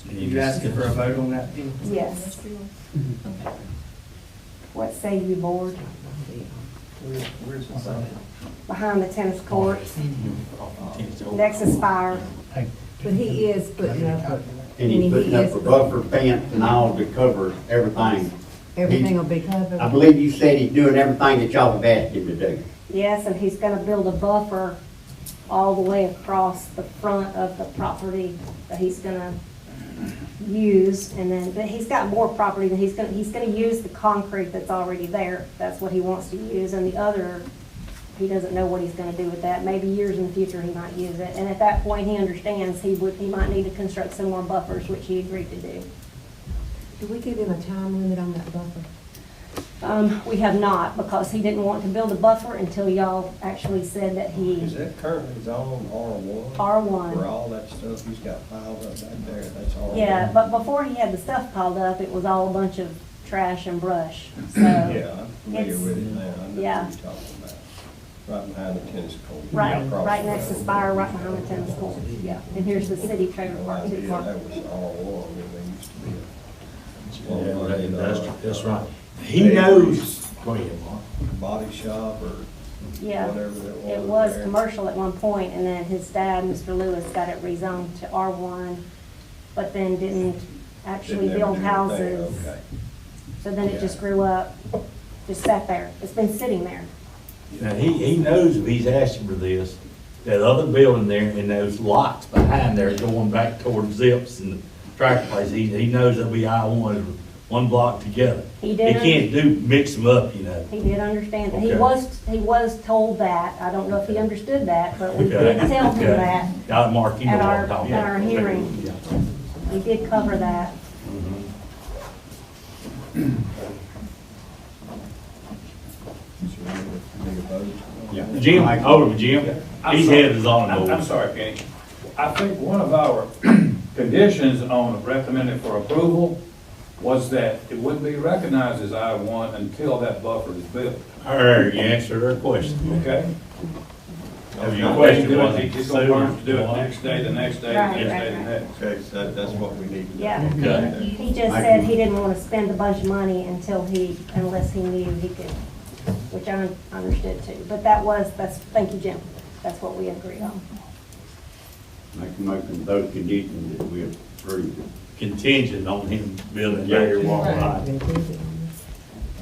O: You asking for a vote on that?
B: Yes. What say you, board?
O: Where's the sign?
B: Behind the tennis courts, next to Spire.
Q: But he is putting up,
F: And he's putting up a buffer fence and all to cover everything.
Q: everything will be covered.
F: I believe you said he's doing everything that y'all have asked him to do.
B: Yes, and he's gonna build a buffer all the way across the front of the property that he's gonna use, and then, but he's got more property than he's gonna use the concrete that's already there. That's what he wants to use, and the other, he doesn't know what he's gonna do with that. Maybe years in the future he might use it, and at that point, he understands he might need to construct some more buffers, which he agreed to do.
Q: Do we give him a time limit on that buffer?
B: We have not, because he didn't want to build a buffer until y'all actually said that
H: Is
B: he,
H: that currently zoned R1?
B: R1.
H: For all that stuff he's got piled up back there, that's R1?
B: Yeah, but before he had the stuff piled up, it was all a bunch of trash and brush, so.
H: Yeah, I'm familiar
B: it's-
H: with it now. I know
B: yeah.
H: what you're talking about. Right behind the tennis court.
B: Right,
H: Across
B: right
H: the
B: next to
H: road.
B: Spire, right behind the tennis court, yeah. And here's the city trailer
H: No
B: park,
H: idea
B: too.
H: that was R1 when they used to be.
D: That's right. He knows, go ahead, Mark.
H: Body shop or
B: Yeah,
H: whatever that was.
B: it was
H: there.
B: commercial at one point, and then his dad, Mr. Lewis, got it rezoned to R1, but then didn't actually
H: Didn't ever
B: build
H: do anything,
B: houses.
H: okay.
B: So then it just grew up, just sat there. It's been sitting there.
D: Now, he knows if he's asking for this, that other building there and those lots behind there going back towards Zips and the tractor place, he knows they'll be one block together.
B: He
D: He
B: did.
D: can't mix them up, you know.
B: He did understand that. He
D: Okay.
B: was told that. I don't know if he understood that, but we
D: Okay.
B: did tell him
D: Okay.
B: that
D: Got it, Mark, you know
B: at
D: what
B: our,
D: I'm talking
B: at
D: about.
B: our
D: Okay.
B: hearing.
D: Yeah.
B: We did cover that.
D: Jim, over to Jim. He's head is on the
I: I'm
D: board.
I: sorry, Penny. I think one of our conditions on recommending for approval was that it wouldn't be recognized as I-1 until that buffer is built,
D: I heard you answered her question.
I: okay?
D: Have your question
I: Do
D: was
I: it, he's gonna learn to do it next day, the next day, the
B: Right,
I: next
B: right,
I: day, the
B: right.
I: next.
H: Okay, so that's what we need to do.
B: Yeah.
D: Okay.
B: He just said he didn't want to spend a bunch of money unless he knew he could, which I understood too. But thank you, Jim. That's what we agreed on.
F: Make a motion with those conditions that we approve.
D: Contingent on him building Gator Walk Line.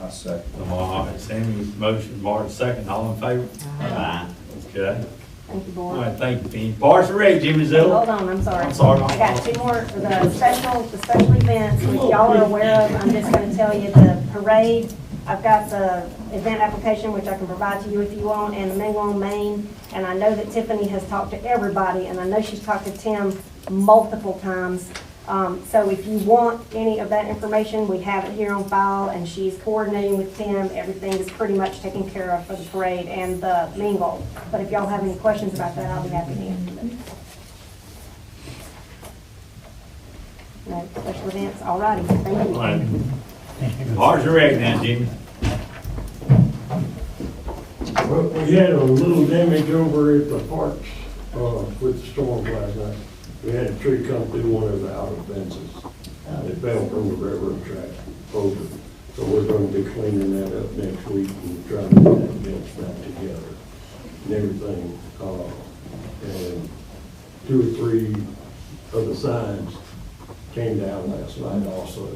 H: I second.
D: All right, Sammy's motion, Mark second, all in favor?
F: Aye.
D: Okay.
B: Thank you,
D: All
B: board.
D: right, thank you, Penny. Parks and Rec, Jimmy Zilla.
B: Hold on, I'm sorry.
D: I'm sorry.
B: I got two more, the special events, which y'all are aware of. I'm just gonna tell you the parade. I've got the event application, which I can provide to you if you want, and the Mingle on Main. And I know that Tiffany has talked to everybody, and I know she's talked to Tim multiple times. So if you want any of that information, we have it here on file, and she's coordinating with Tim. Everything is pretty much taken care of for the parade and the mingle. But if y'all have any questions about that, I'll be happy to answer them. No special events, all righty, thank
D: All
B: you.
D: right. Parks and Rec now, Jimmy.
P: Well, we had a little damage over at the parks, with the storm last night. We had a tree come through one of the outer fences. It fell from the railroad track over. So we're gonna be cleaning that up next week and trying to get that fence back together and everything. And 2 or 3 of the signs came down last night also.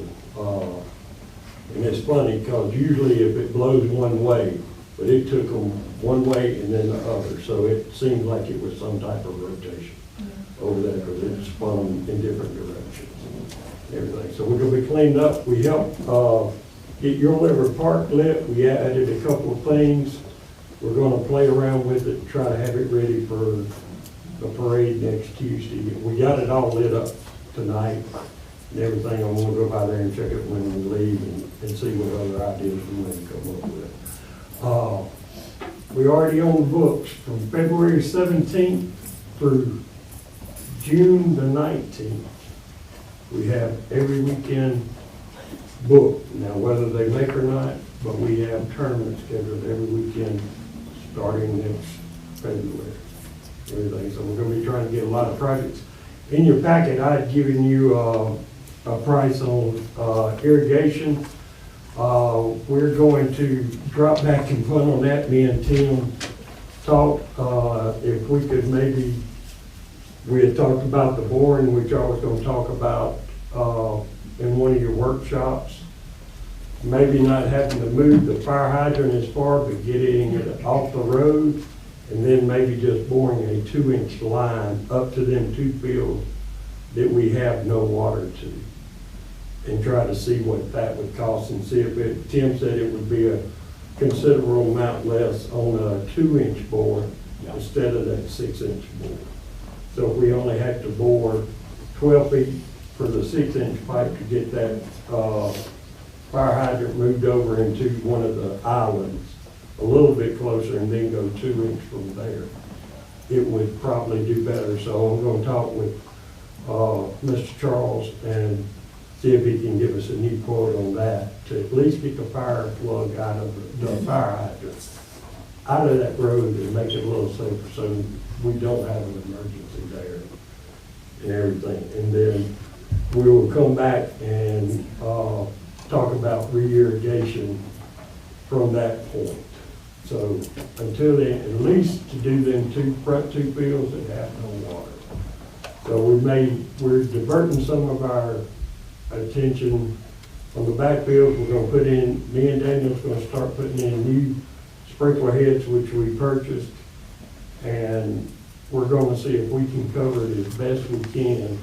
P: And it's funny, because usually if it blows one way, but it took them one way and then the other, so it seemed like it was some type of rotation over there, because it spun in different directions and everything. So we're gonna be cleaned up. We helped, get Your River Park lit. We added a couple of things. We're gonna play around with it, try to have it ready for the parade next Tuesday. We got it all lit up tonight, and everything. I'm gonna go by there and check it when we leave and see what other ideas we may come up with. We already on the books from February 17th through June the 19th. We have every weekend booked. Now, whether they make or not, but we have tournaments scheduled every weekend starting next February. Everything. So we're gonna be trying to get a lot of projects. In your packet, I had given you a price on irrigation. We're going to drop back and put on that. Me and Tim talked, if we could maybe, we had talked about the boring, which I was gonna talk about in one of your workshops. Maybe not having to move the fire hydrant as far, but getting it off the road, and then maybe just boring a 2-inch line up to them 2 fields that we have no water to, and try to see what that would cost, and see if it, Tim said it would be a considerable amount less on a 2-inch bore instead of that 6-inch bore. So if we only had to bore 12 feet for the 6-inch pipe to get that fire hydrant moved over into one of the islands a little bit closer and then go 2-inch from there, it would probably do better. So I'm going to talk with Mr. Charles and see if he can give us a new quote on that to at least get the fire plug out of the fire hydrant out of that road and make it a little safer so we don't have an emergency there and everything. And then we will come back and talk about re-irrigation from that point. So until then, at least to do them front two fields that have no water. So we're diverting some of our attention on the back fields. We're gonna put in, me and Daniel's gonna start putting in new sprinkler heads, which we purchased. And we're gonna see if we can cover it as best we can,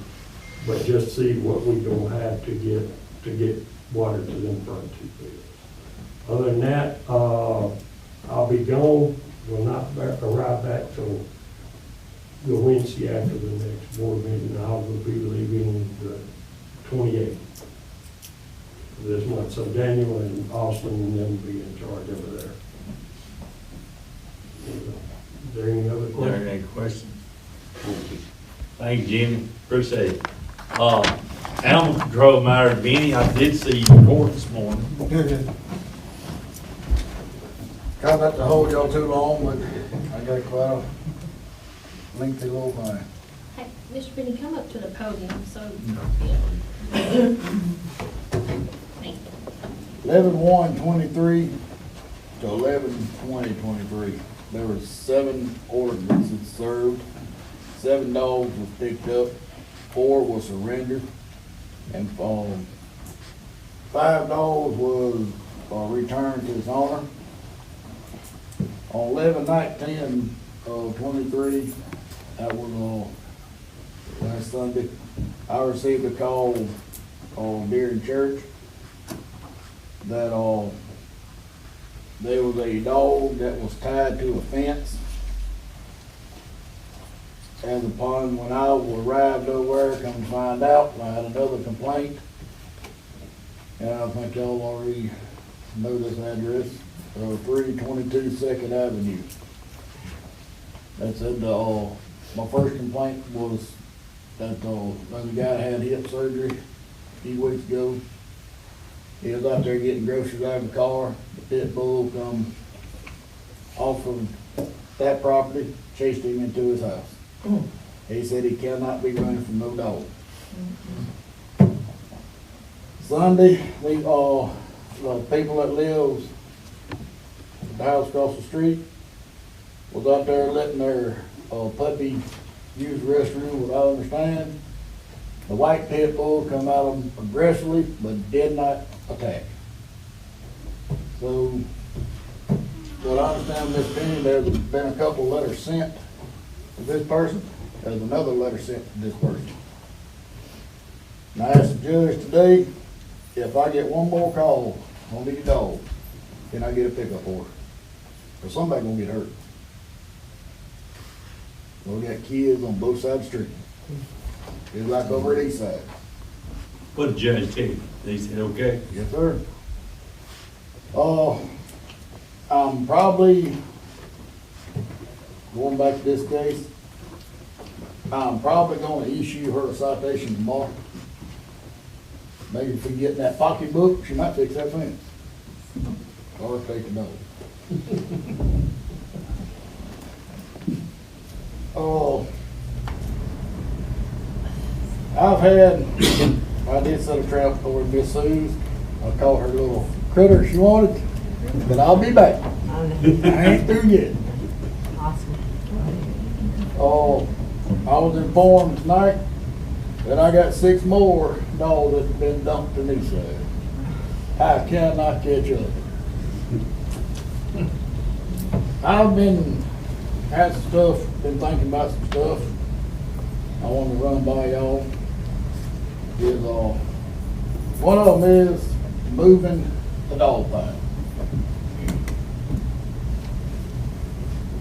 P: but just see what we're gonna have to get water to them front two fields. Other than that, I'll be gone, will not arrive back till the Wednesday after the next board meeting. I will be leaving the 28th of this month. So Daniel and Austin and them will be in charge over there. Is there any other questions?
D: There any questions? Thank you, Jimmy. Appreciate it. Animal Control Mayor Benny, I did see you in court this morning.
R: Good. Try not to hold y'all too long, but I got quite a lengthy little thing.
G: Hey, Mr. Benny, come up to the podium, so. Thank you.
R: 11/1/23 to 11/20/23. There were 7 ordinances served, 7 dogs was picked up, 4 was surrendered, and 5 dogs was returned to its owner. On 11/19/23, that was last Sunday, I received a call during church that there was a dog that was tied to a fence. And upon when I arrived over there, come to find out, I had another complaint. And I think y'all already know this address, 322 2nd Avenue. That said, my first complaint was that when the guy had hip surgery a few weeks ago. He was out there getting groceries out of the car. The pit bull come off of that property, chased him into his house. He said he cannot be running from no dog. Sunday, the people that lives the house across the street was out there letting their puppy use the restroom, what I understand. The white pit bull come at them aggressively, but did not attack. So, what I understand, Miss Penny, there's been a couple letters sent to this person. There's another letter sent to this person. And I asked the judge today, if I get one more call on these dogs, can I get a pickup order? Or somebody gonna get hurt. We got kids on both sides of the street. It's like over at East Side.
D: What the judge tell you? He said, okay?
R: Yes, sir. I'm probably, going back to this case, I'm probably gonna issue her a citation tomorrow. Maybe if we get in that pocketbook, she might fix that fence. Or take the dog. Oh, I did set a trap over at Miss Sue's. I caught her little critter she wanted, but I'll be back. I ain't through yet.
Q: Awesome.
R: Oh, I was informed tonight that I got 6 more dogs that's been dumped to this side. I cannot catch up. I've been had some stuff, been thinking about some stuff I want to run by y'all. One of them is moving the dog pound.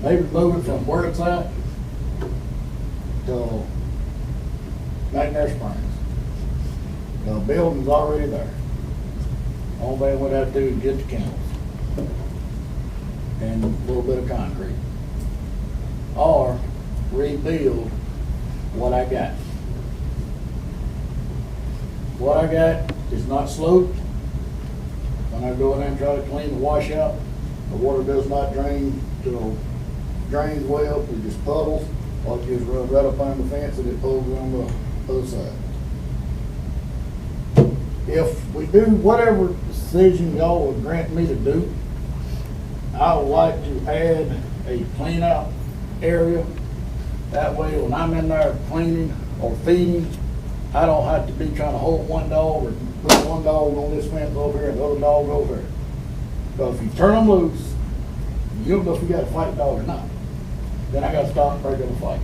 R: Maybe move it from where it's at to McNair Springs. The building's already there. Only thing we'd have to do is get the kennels and a little bit of concrete. Or rebuild what I got. What I got is not sloped. When I go in there and try to clean the washout, the water does not drain drains well, it just puddles, or it just runs right up on the fence and it pulls on the other side. If we do whatever decision y'all would grant me to do, I would like to add a clean out area. That way when I'm in there cleaning or feeding, I don't have to be trying to hold one dog or put one dog on this fence over here and the other dog over there. Because if you turn them loose, you don't know if you got to fight the dog or not. Then I got to stop and break up a fight.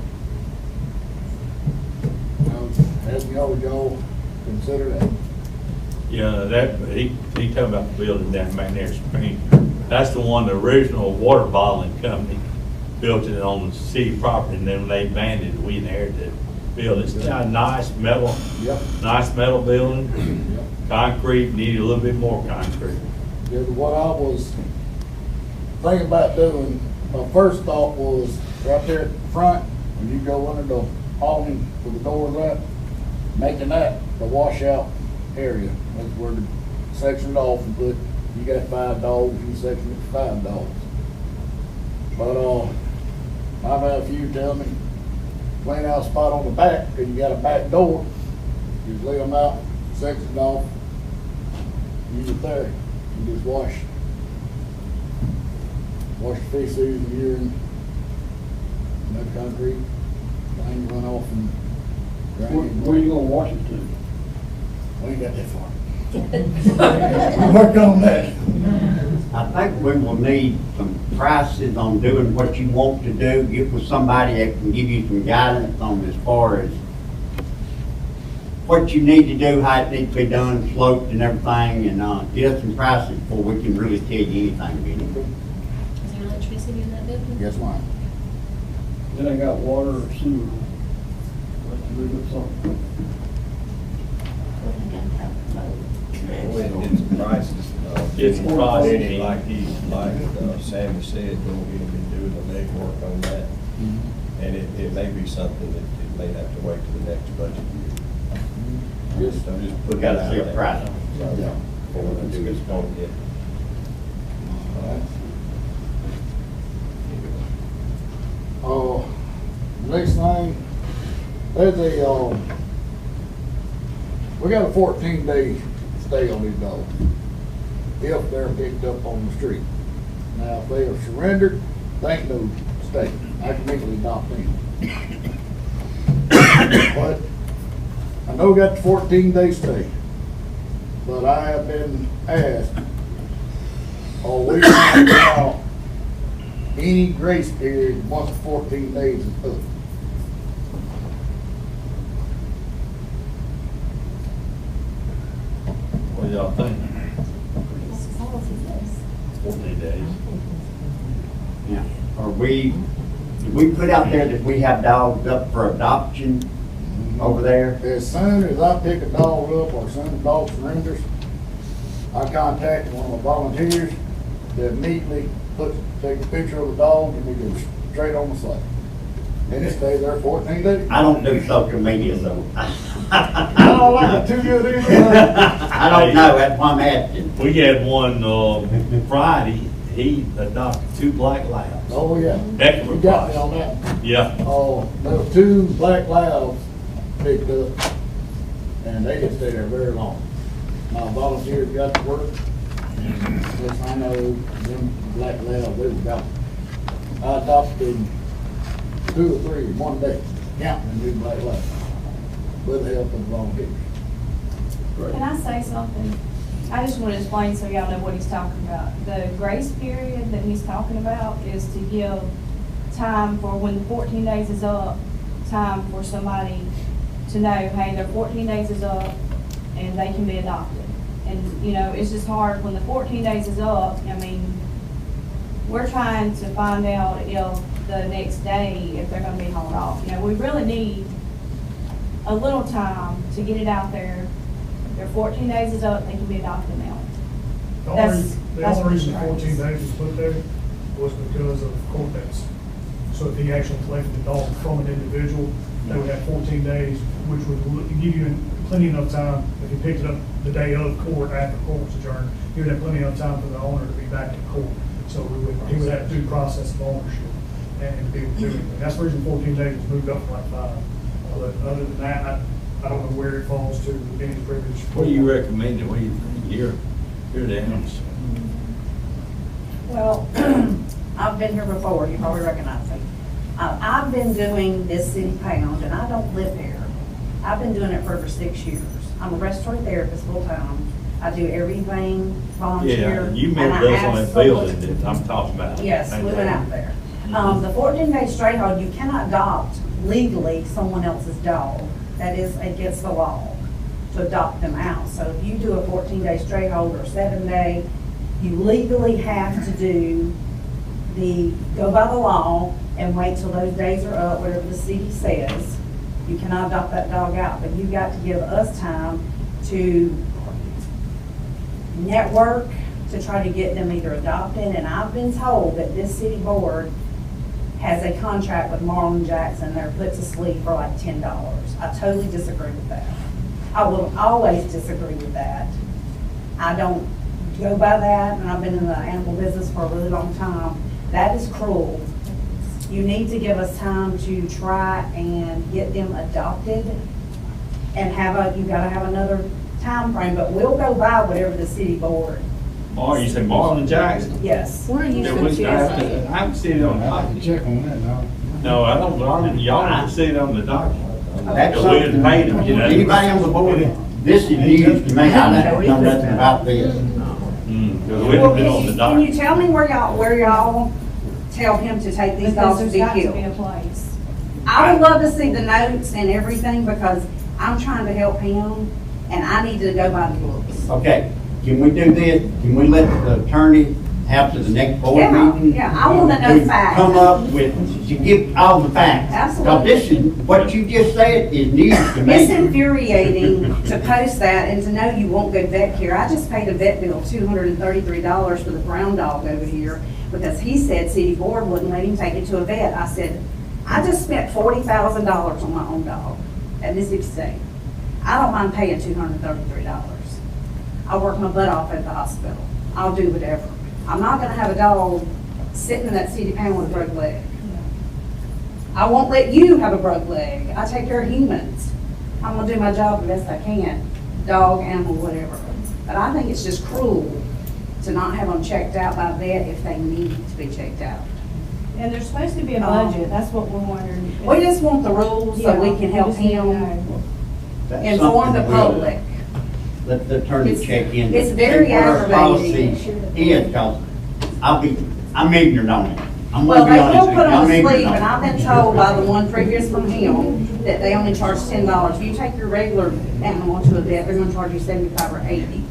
R: As you know, y'all consider that.
D: Yeah, he talking about the building down back there in Spring. That's the one, the original water bottling company built it on the city property, and then when they abandoned it, we inherited the building. It's got a nice metal building.
R: Yep.
D: Concrete, needed a little bit more concrete.
R: Yeah, what I was thinking about doing, my first thought was right there at the front, when you go under the awning with the doors up, making that the washout area. That's where the sectioned off and put, you got 5 dogs, you section it for 5 dogs. But I've had a few tell me, clean out a spot on the back, because you got a back door, just lay them out, section off, use it there. You just wash the feces and urine, and that concrete, thing run off and drain.
P: Where you gonna wash it to?
R: We ain't got that far. We'll work on that.
F: I think we will need some prices on doing what you want to do. Get with somebody that can give you some guidance on as far as what you need to do, how it needs to be done, sloped and everything, and get us some prices before we can really tell you anything, Benny.
G: Is there electricity in that building?
R: Yes, ma'am.
P: Then I got water or sewer. Let's do it something.
H: It's prices.
D: It's prices.
H: Benny, like Sammy said, we'll be doing the legwork on that. And it may be something that it may have to wait till the next budget year.
R: Yes,
H: So just put
F: We gotta
H: that
F: see
H: out
F: a
H: there.
F: price.
H: So,
R: Yeah.
H: what we're gonna do is gonna get.
R: Next thing, there's we got a 14-day stay on these dogs if they're picked up on the street. Now, if they are surrendered, they ain't no stay. I can legally adopt them. But I know we got the 14-day stay, but I have been asked, are we going to allow any grace period once the 14 days is up?
D: What do y'all think? 14 days.
F: Yeah. Did we put out there that we have dogs up for adoption? over there?
R: As soon as I pick a dog up or send a dog surrenders, I contact one of my volunteers that immediately take a picture of the dog and we go straight on the site. And it stays there 14 days.
F: I don't do social media, so.
R: I don't like it too good either.
F: I don't know, that's why I'm asking.
D: We had one, Friday, he adopted 2 black labs.
R: Oh, yeah.
D: Heck of a
R: You got me
D: price.
R: on that.
D: Yeah.
R: Oh, there were 2 black labs picked up, and they didn't stay there very long. My volunteers got to work, and yes, I know them black labs, they was about, I adopted 2 or 3 in one day, counting them new black labs, with the help of volunteers.
S: Can I say something? I just want to explain so y'all know what he's talking about. The grace period that he's talking about is to give time for when the 14 days is up, time for somebody to know, hey, their 14 days is up and they can be adopted. And, you know, it's just hard when the 14 days is up. I mean, we're trying to find out if the next day, if they're going to be hauled off. You know, we really need a little time to get it out there. Their 14 days is up, they can be adopted now.
K: The
S: That's
K: only reason
S: what
K: 14 days was put there was because of court dates. So if he actually collected the dog from an individual, they would have 14 days, which would give you plenty enough time. If he picked it up the day of court, after court was adjourned, he would have plenty of time for the owner to be back in court. So he would have due process of ownership and to be able to do it. That's the reason 14 days was moved up from like 5. But other than that, I don't know where it falls to any privilege.
D: What do you recommend? What do you think? You're the answer.
T: Well, I've been here before, you probably recognize me. I've been doing this city pound, and I don't live here. I've been doing it for over 6 years. I'm a respiratory therapist full-time. I do everything volunteer.
D: Yeah, you
T: and
D: remember
T: I
D: us on that
T: absolutely-
D: building that I'm talking about.
T: Yes, we went out there. The 14-day straight hold, you cannot adopt legally someone else's dog. That is against the law to adopt them out. So if you do a 14-day straight hold or 7-day, you legally have to go by the law and wait till those days are up, whatever the city says. You cannot adopt that dog out, but you've got to give us time to network to try to get them either adopted. And I've been told that this city board has a contract with Marlon Jackson. They're put to sleep for like $10. I totally disagree with that. I will always disagree with that. I don't go by that, and I've been in the animal business for a really long time. That is cruel. You need to give us time to try and get them adopted and you gotta have another time frame, but we'll go by whatever the city board.
D: You say Marlon Jackson?
T: Yes.
S: Where are you
D: Yeah, I haven't seen it on the document.
R: Check on that now.
D: No, I don't, y'all haven't seen it on the document.
F: That's
D: We didn't
F: something,
D: pay them, you know.
F: anybody on the board, this is news to me, I don't know nothing about this.
D: Because we haven't been on the
T: Can you
D: document.
T: tell me where y'all tell him to take these
S: Because
T: dogs to
S: there's
T: be
S: got to
T: killed?
S: be a place.
T: I would love to see the notes and everything because I'm trying to help him and I need to go by the books.
F: Okay, can we do this? Can we let the attorney have to the next board
T: Yeah,
F: meeting?
T: yeah, I wanna know
F: to
T: facts.
F: Come up with, to give all the facts.
T: Absolutely.
F: Because this is, what you just said is news to me.
T: It's infuriating to post that and to know you won't go vet care. I just paid a vet bill, $233 for the brown dog over here because he said city board wouldn't let him take it to a vet. I said, I just spent $40,000 on my own dog at Mississippi State. I don't mind paying $233. I work my butt off at the hospital. I'll do whatever. I'm not gonna have a dog sitting in that city pound with a broke leg. I won't let you have a broke leg. I take care of humans. I'm gonna do my job the best I can, dog, animal, whatever. But I think it's just cruel to not have them checked out by a vet if they need to be checked out.
S: And there's supposed to be a budget, that's what we're wondering.
T: We just want the rules so we can help him inform the public.
F: Let the attorney check in.
T: It's very
F: See what our policy
T: aggravating.
F: is, because I'm ignorant on it. I'm
T: Well,
F: gonna
T: they
F: be honest
T: will
F: with
T: put
F: you.
T: them
F: I'm
T: to
F: ignorant
T: sleep,
F: on
T: and
F: it.
T: I've been told by the one previous from him that they only charge $10. If you take your regular animal to a vet, they're gonna charge you $75 or $80.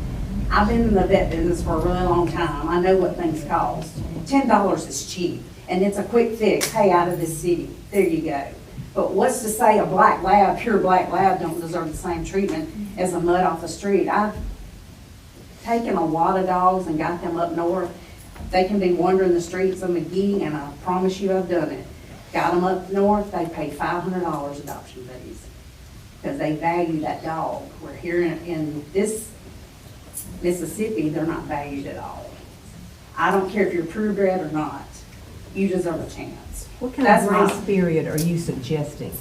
T: I've been in the vet business for a really long time. I know what things cost. $10 is cheap, and it's a quick fix. Hey, out of this city, there you go. But what's to say a black lab, pure black lab, don't deserve the same treatment as a mutt off the street? I've taken a lot of dogs and got them up north. They can be wandering the streets of Magee, and I promise you I've done it. Got them up north, they pay $500 adoption fees because they value that dog. We're here in this Mississippi, they're not valued at all. I don't care if you're purebred or not, you deserve a chance.
Q: What kind
T: That's
Q: of
T: my-
Q: grace period are you suggesting?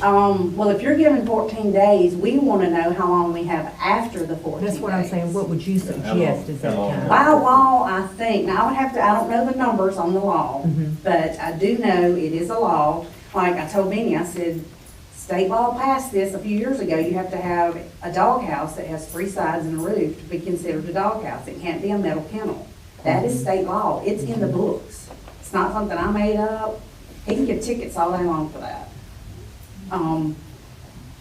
T: Well, if you're given 14 days, we want to know how long we have after the 14 days.
Q: That's what I'm saying, what would you suggest is that time?
T: By law, I think, now I would have to, I don't know the numbers on the law, but I do know it is a law. Like I told Benny, I said, state law passed this a few years ago. You have to have a doghouse that has 3 sides and a roof to be considered a doghouse. It can't be a metal kennel. That is state law. It's in the books. It's not something I made up. He can get tickets all day long for that.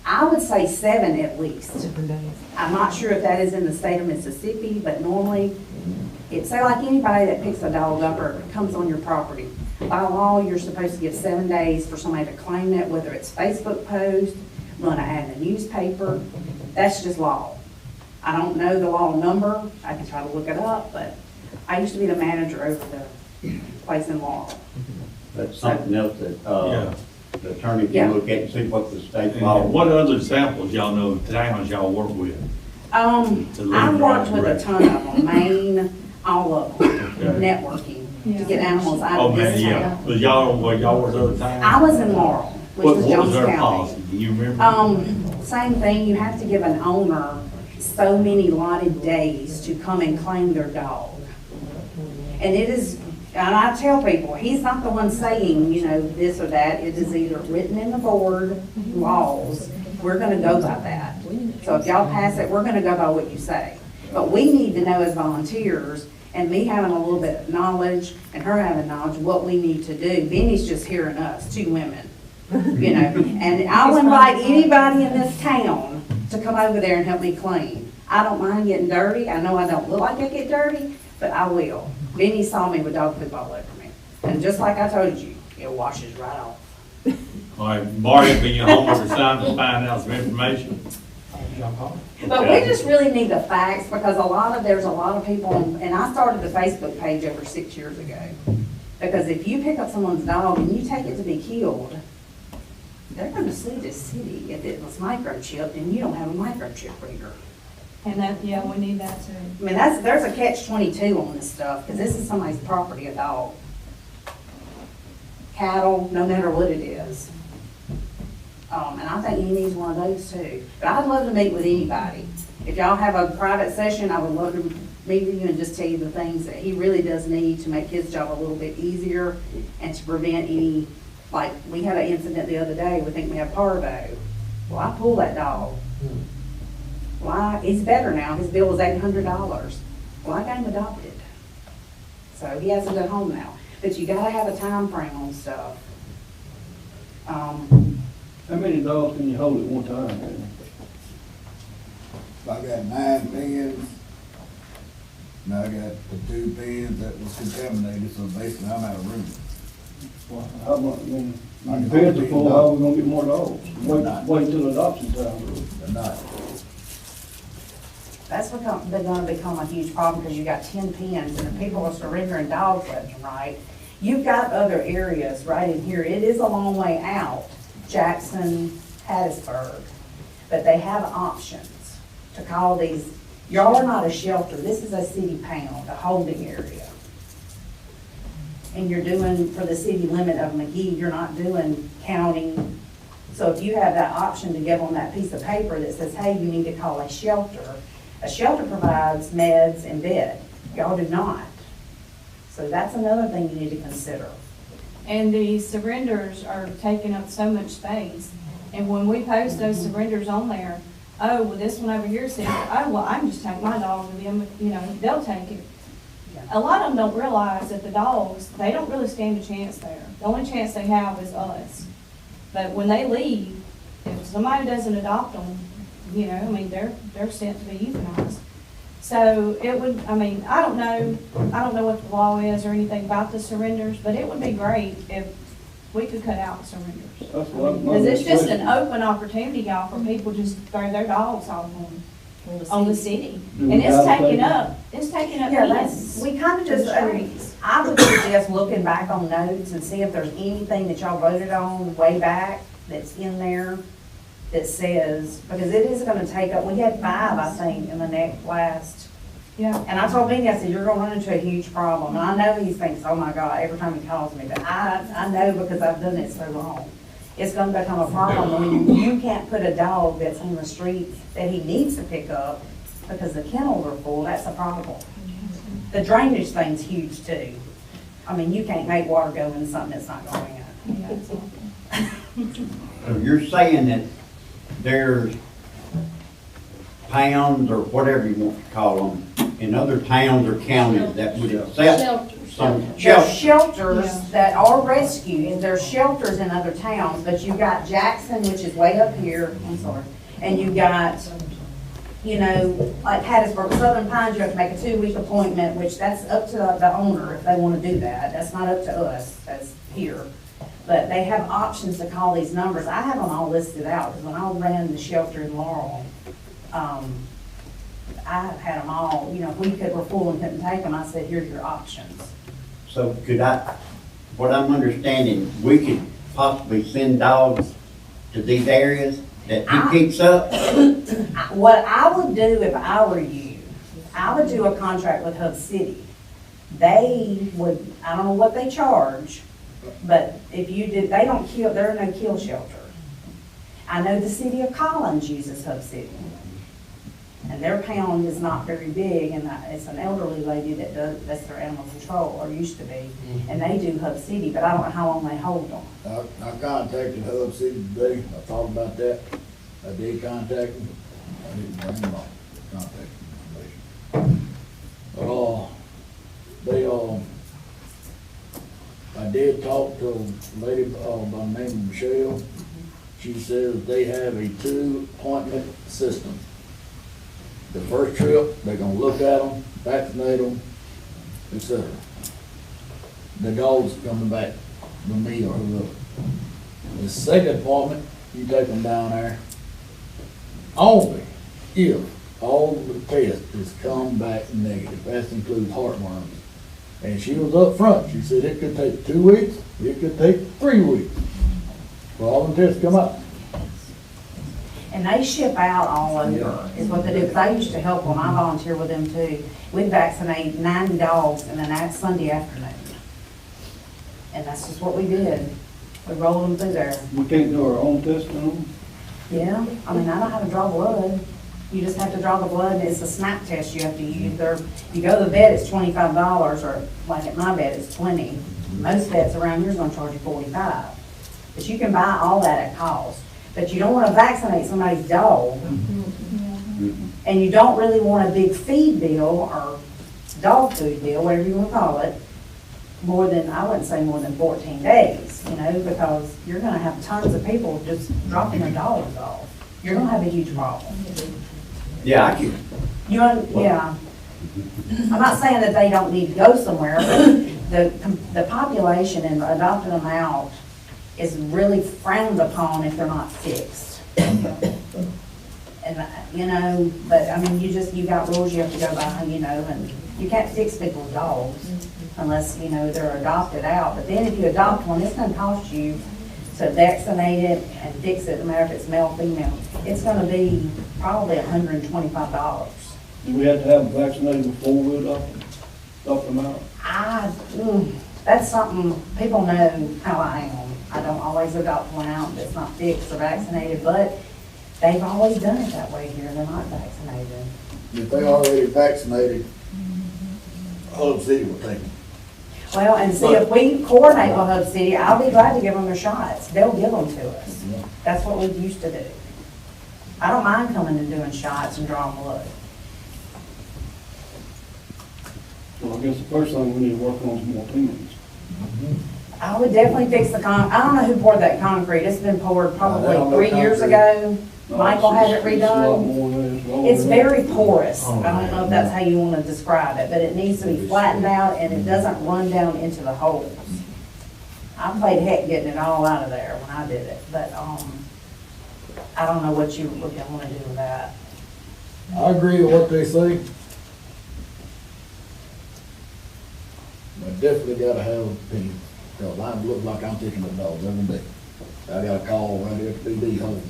T: I would say 7 at least.
Q: 7 days.
T: I'm not sure if that is in the state of Mississippi, but normally, it's say like anybody that picks a dog up or comes on your property. By law, you're supposed to give 7 days for somebody to claim it, whether it's Facebook post, run an ad in the newspaper. That's just law. I don't know the law number. I can try to look it up, but I used to be the manager over the place in Laurel.
F: That's something else that,
D: Yeah.
F: the attorney
T: Yeah.
F: can look at and see what the state
D: And
F: law.
D: what other examples y'all know of towns y'all work with? To lead
T: I've
D: the
T: worked
D: right
T: with a ton of them, Maine, all of them,
D: Okay.
T: networking, to get animals out
D: Oh,
T: of
D: man,
T: this
D: yeah,
T: town.
D: but y'all work other towns?
T: I was in Laurel, which
D: What
T: was
D: was
T: Jones
D: their
T: County.
D: policy, do you remember?
T: Same thing, you have to give an owner so many allotted days to come and claim their dog. And it is, and I tell people, he's not the one saying, you know, this or that. It is either written in the board laws, we're gonna go by that. So if y'all pass it, we're gonna go by what you say. But we need to know as volunteers, and me having a little bit of knowledge and her having knowledge, what we need to do. Benny's just hearing us, 2 women, you know. And I'll invite anybody in this town to come over there and help me clean. I don't mind getting dirty. I know I don't look like I get dirty, but I will. Benny saw me with dog poop all over me. And just like I told you, it washes right off.
D: All right, Marty, be your homework assignment to find out some information.
T: But we just really need the facts because there's a lot of people, and I started the Facebook page over 6 years ago. Because if you pick up someone's dog and you take it to be killed, they're gonna sue this city if it was microchipped and you don't have a microchip reader.
S: And that, yeah, we need that too.
T: I mean, there's a catch-22 on this stuff, because this is somebody's property, a dog. Cattle, no matter what it is. And I think he needs one of those too. But I'd love to meet with anybody. If y'all have a private session, I would love to meet with you and just tell you the things that he really does need to make his job a little bit easier and to prevent any, like, we had an incident the other day, we think we have parvo. Well, I pulled that dog. Why? He's better now. His bill was $800. Well, I got him adopted. So he has a good home now. But you gotta have a time frame on stuff.
R: How many dogs can you hold at one time?
U: I got 9 pens, and I got the 2 pens that was contaminated, so basically I'm out of room.
R: Well, how much, the pens are full, how are we gonna get more dogs? Wait till adoption time.
U: Not.
T: That's gonna become a huge problem because you got 10 pens and the people are surrendering dogs left and right. You've got other areas right in here. It is a long way out, Jackson, Hattiesburg, but they have options to call these. Y'all are not a shelter. This is a city pound, a holding area. And you're doing, for the city limit of Magee, you're not doing counting. So if you have that option to give on that piece of paper that says, hey, you need to call a shelter provides meds and bed. Y'all do not. So that's another thing you need to consider.
S: And the surrenders are taking up so much space. And when we post those surrenders on there, oh, well, this one over here says, oh, well, I can just take my dog to them, you know, they'll take it. A lot of them don't realize that the dogs, they don't really stand a chance there. The only chance they have is us. But when they leave, if somebody doesn't adopt them, you know, I mean, they're sent to be euthanized. So it would, I mean, I don't know what the law is or anything about the surrenders, but it would be great if we could cut out surrenders.
R: That's what I'm.
S: Because it's just an open opportunity, y'all, for people just throw their dogs off on the city. And it's taking up
T: Yeah,
S: ends.
T: we kind of just, I would suggest looking back on notes and see if there's anything that y'all voted on way back that's in there that says, because it is gonna take up, we had 5, I think, in the last.
S: Yeah.
T: And I told Benny, I said, you're gonna run into a huge problem. And I know he thinks, oh my God, every time he calls me, but I know because I've done it so long. It's gonna become a problem when you can't put a dog that's on the street that he needs to pick up because the kennels are full, that's a problem. The drainage thing's huge too. I mean, you can't make water go in something that's not going in.
F: So you're saying that there's towns or whatever you want to call them, in other towns or counties that would accept some
T: There's
F: shelter?
T: shelters that are rescues, there's shelters in other towns, but you've got Jackson, which is way up here, I'm sorry, and you've got, you know, like Hattiesburg, Southern Pines, you have to make a 2-week appointment, which that's up to the owner if they want to do that. That's not up to us, that's here. But they have options to call these numbers. I have them all listed out, because when I ran the shelter in Laurel, I had them all, you know, if we were full and couldn't take them, I said, here's your options.
F: So could what I'm understanding, we could possibly send dogs to these areas that he picks up?
T: What I would do if I were you, I would do a contract with Hub City. They would, I don't know what they charge, but if you did, they don't kill, there are no kill shelter. I know the city of Collins uses Hub City. And their pound is not very big, and it's an elderly lady that's their animal control, or used to be. And they do Hub City, but I don't know how long they hold them.
R: I contacted Hub City today, I thought about that, I did contact them, I didn't bring them up, contact information. I did talk to a lady by the name of Michelle. She says they have a 2-appointment system. The first trip, they're gonna look at them, vaccinate them, etc. The dog's coming back with me or whoever. The second appointment, you take them down there, only if all the tests is come back negative. That includes heartworms. And she was up front. She said it could take 2 weeks, it could take 3 weeks for all the tests to come out.
T: And they ship out all over, is what they do, because I used to help them, I volunteer with them too. We'd vaccinate 90 dogs in a Sunday afternoon. And that's just what we did. We rolled them through there.
R: We can't do our own testing on them?
T: Yeah, I mean, I know how to draw blood. You just have to draw the blood, and it's a snap test you have to use. You go to the vet, it's $25, or like at my vet, it's $20. Most vets around here is gonna charge you $45. But you can buy all that at cost. But you don't wanna vaccinate somebody's dog. And you don't really want a big feed bill or dog food bill, whatever you wanna call it, I wouldn't say more than 14 days, you know, because you're gonna have tons of people just dropping their dogs off. You're gonna have a huge problem.
F: Yeah, I can.
T: Yeah. I'm not saying that they don't need to go somewhere, but the population and adopting them out is really frowned upon if they're not fixed. And, you know, but I mean, you got rules you have to go by, you know, and you can't fix people's dogs unless, you know, they're adopted out. But then if you adopt one, it's gonna cost you to vaccinate it and fix it, no matter if it's male or female. It's gonna be probably $125.
R: Do we have to have them vaccinated before we adopt them out?
T: That's something, people know how I am. I don't always adopt one out that's not fixed or vaccinated, but they've always done it that way here. They're not vaccinated.
R: If they already vaccinated, Hub City will take them.
T: Well, and see, if we coordinate with Hub City, I'll be glad to give them their shots. They'll give them to us. That's what we used to do. I don't mind coming and doing shots and drawing blood.
R: Well, I guess the first thing we need to work on is more teammates.
T: I would definitely fix the I don't know who poured that concrete. It's been poured probably 3 years ago. Michael had it redone. It's very porous. I don't know if that's how you want to describe it, but it needs to be flattened out and it doesn't run down into the holes. I played heck getting it all out of there when I did it, but, I don't know what you would want to do with that.
R: I agree with what they say. But definitely gotta have an opinion, because I look like I'm taking the dogs every day. I got a call right here at BD home.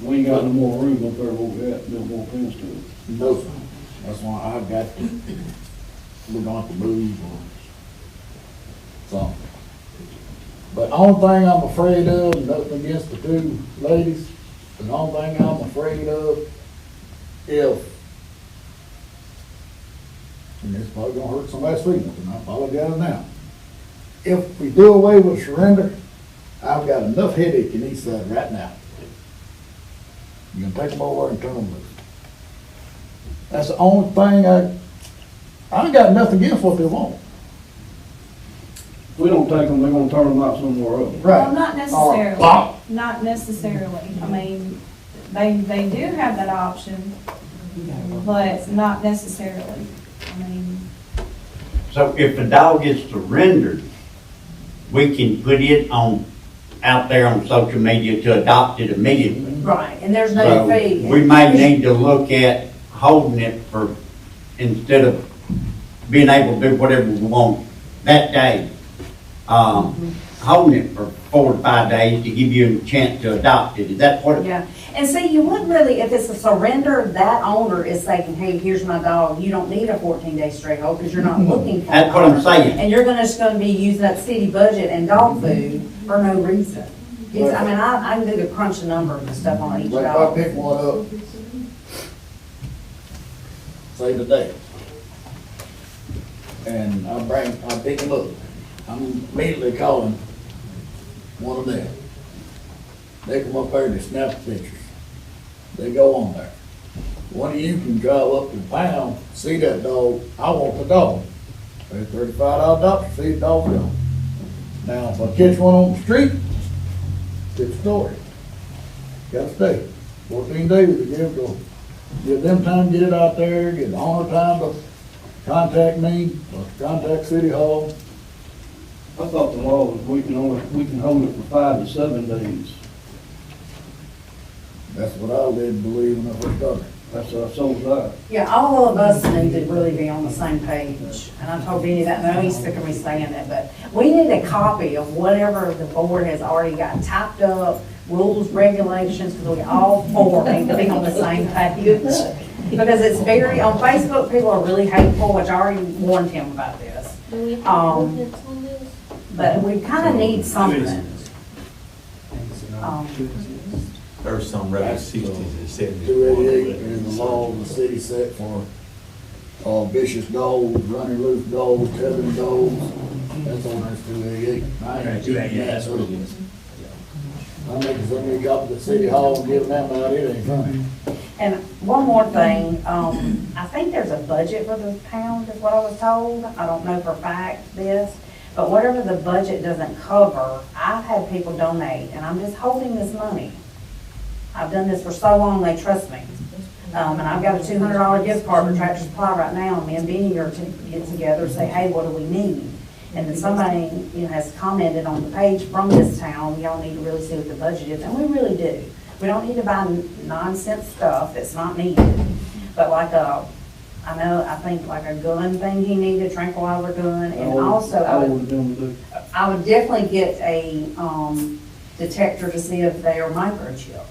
J: We ain't got no more room up there, won't we have no more fence to it?
R: No, sir. That's why I've got to, we're gonna have to move or something. But only thing I'm afraid of, nothing against the two ladies, but the only thing I'm afraid of, if, and it's probably gonna hurt somebody's feelings, and I apologize now. If we do away with surrender, I've got enough headache in each side right now. You can take them over and turn them loose. That's the only thing I ain't got nothing against what they want.
J: If we don't take them, they're gonna turn them out somewhere else.
R: Right.
S: Well, not necessarily, not necessarily. I mean, they do have that option, but not necessarily. I mean,
F: So if a dog is surrendered, we can put it on, out there on social media to adopt it immediately.
T: Right, and there's no
F: So
T: fee.
F: we may need to look at holding it for, instead of being able to do whatever we want that day, holding it for 4 to 5 days to give you a chance to adopt it. Is that what?
T: Yeah, and see, you wouldn't really, if it's a surrender, that owner is saying, hey, here's my dog, you don't need a 14-day straight hold, because you're not looking for it.
F: That's what I'm saying.
T: And you're just gonna be using that city budget and dog food for no reason. It's, I mean, I can do the crunch the numbers and stuff on each
R: But if I
T: dog.
R: pick one up, say today, and I pick him up, I'm immediately calling one of them. They come up there and they snap the pictures. They go on there. One of you can drive up to the pound, see that dog, I want the dog. Pay $35 doctor, see the dog gone. Now, if I catch one on the street, it's story. Gotta stay. 14 days to give them time to get it out there, give the owner time to contact me, or contact City Hall.
J: I thought the law was we can hold it for 5 to 7 days.
R: That's what I led to believe when I first started.
J: So was I.
T: Yeah, all of us need to really be on the same page. And I told Benny that, and I know he's sick of me saying that, but we need a copy of whatever the board has already got typed up, rules, regulations, because we all four need to be on the same page. Because it's very, on Facebook, people are really hateful, which I already warned him about this.
G: Do we have ordinance on this?
T: But we kind of need something.
D: There's some road 60s and 70s.
R: 288 is the law the city set for vicious dogs, running loose dogs, tethered dogs. That's ordinance 288.
A: That's what it is.
R: I'm making somebody go up to the city hall and give them out, it ain't funny.
T: And one more thing, I think there's a budget for the pound, is what I was told. I don't know for a fact this, but whatever the budget doesn't cover, I've had people donate, and I'm just holding this money. I've done this for so long, they trust me. And I've got a $200 gift card for Tractor Supply right now, and me and Benny are to get together and say, hey, what do we need? And then somebody, has commented on the page from this town, y'all need to really see what the budget is, and we really do. We don't need to buy nonsense stuff that's not needed. But like I think like a gun thing he needed, tranquilizer gun, and also I would definitely get a detector to see if they are microchipped.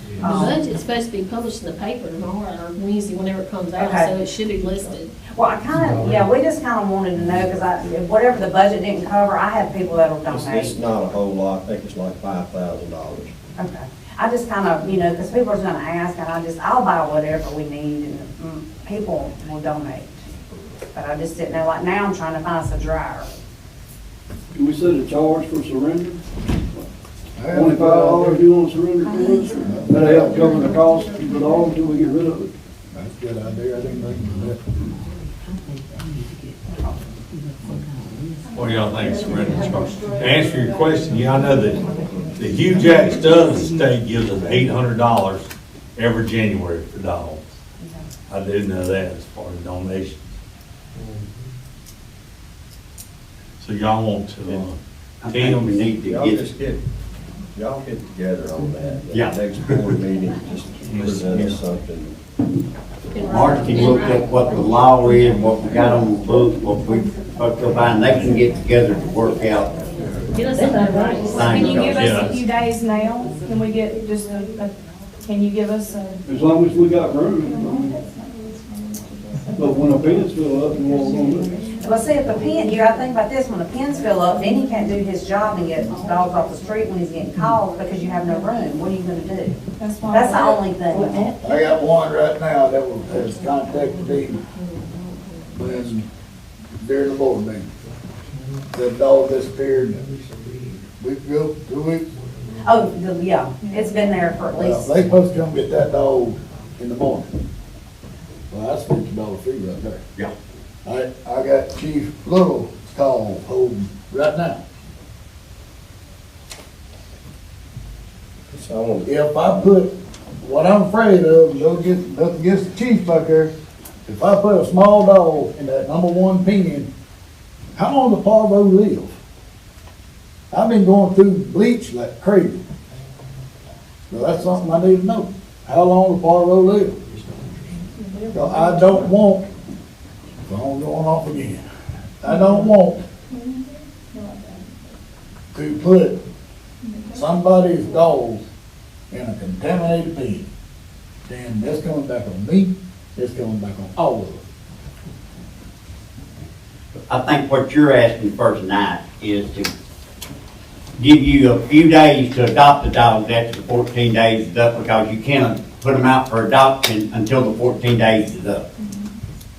G: The budget's supposed to be published in the paper tomorrow or Wednesday, whenever it comes out,
T: Okay.
G: so it should be listed.
T: Well, we just kind of wanted to know, because whatever the budget didn't cover, I have people that'll donate.
H: It's not a whole lot, I think it's like $5,000.
T: Okay. I just kind of, because people are going to ask, and I'll buy whatever we need, and people will donate. But I just didn't know, like now I'm trying to find us a dryer.
J: Can we set a charge for surrender? $25 you want to surrender to us? That'll help cover the cost of the dog until we get rid of it.
R: That's a good idea, I didn't think of that.
D: What do y'all think of surrender charge? To answer your question, yeah, I know that the Hugh Jack Stubbs estate gives us $800 every January for dogs. I didn't know that as part of donations. So y'all want to,
F: I think we need to
H: Y'all
F: get,
H: just y'all get together on that.
F: Yeah.
H: Next board meeting, just present us something.
F: Mark can look at what the law is, what we got on the book, what we supposed to buy, and they can get together to work out.
S: Get us something right. Can you give us a few days now? Can we get just can you give us a?
J: As long as we got room. But when the pins fill up, then what we're gonna do?
T: Well, see, if the pen, you gotta think about this, when the pins fill up, then he can't do his job and get dogs off the street when he's getting called because you have no room. What are you gonna do?
S: That's
T: That's the only thing.
R: I got one right now that has contacted me when, during the board meeting. The dog disappeared week ago, 2 weeks.
T: Oh, yeah, it's been there for at
R: Well,
T: least,
R: they supposed to come get that dog in the morning. Well, that's $50 fee right there.
F: Yeah.
R: I got Chief Little's call home right now.
H: So I want to
R: If I put, what I'm afraid of, nothing against the chief back there, if I put a small dog in that number 1 pen, how long does Parvo live? I've been going through bleach like crazy. Well, that's something I need to know. How long does Parvo live? So I don't want, if I'm going off again, I don't want to put somebody's dog in a contaminated pen. Then that's coming back on me, it's coming back on all of us.
F: I think what you're asking first night is to give you a few days to adopt the dogs after the 14 days is up, because you can't put them out for adoption until the 14 days is up.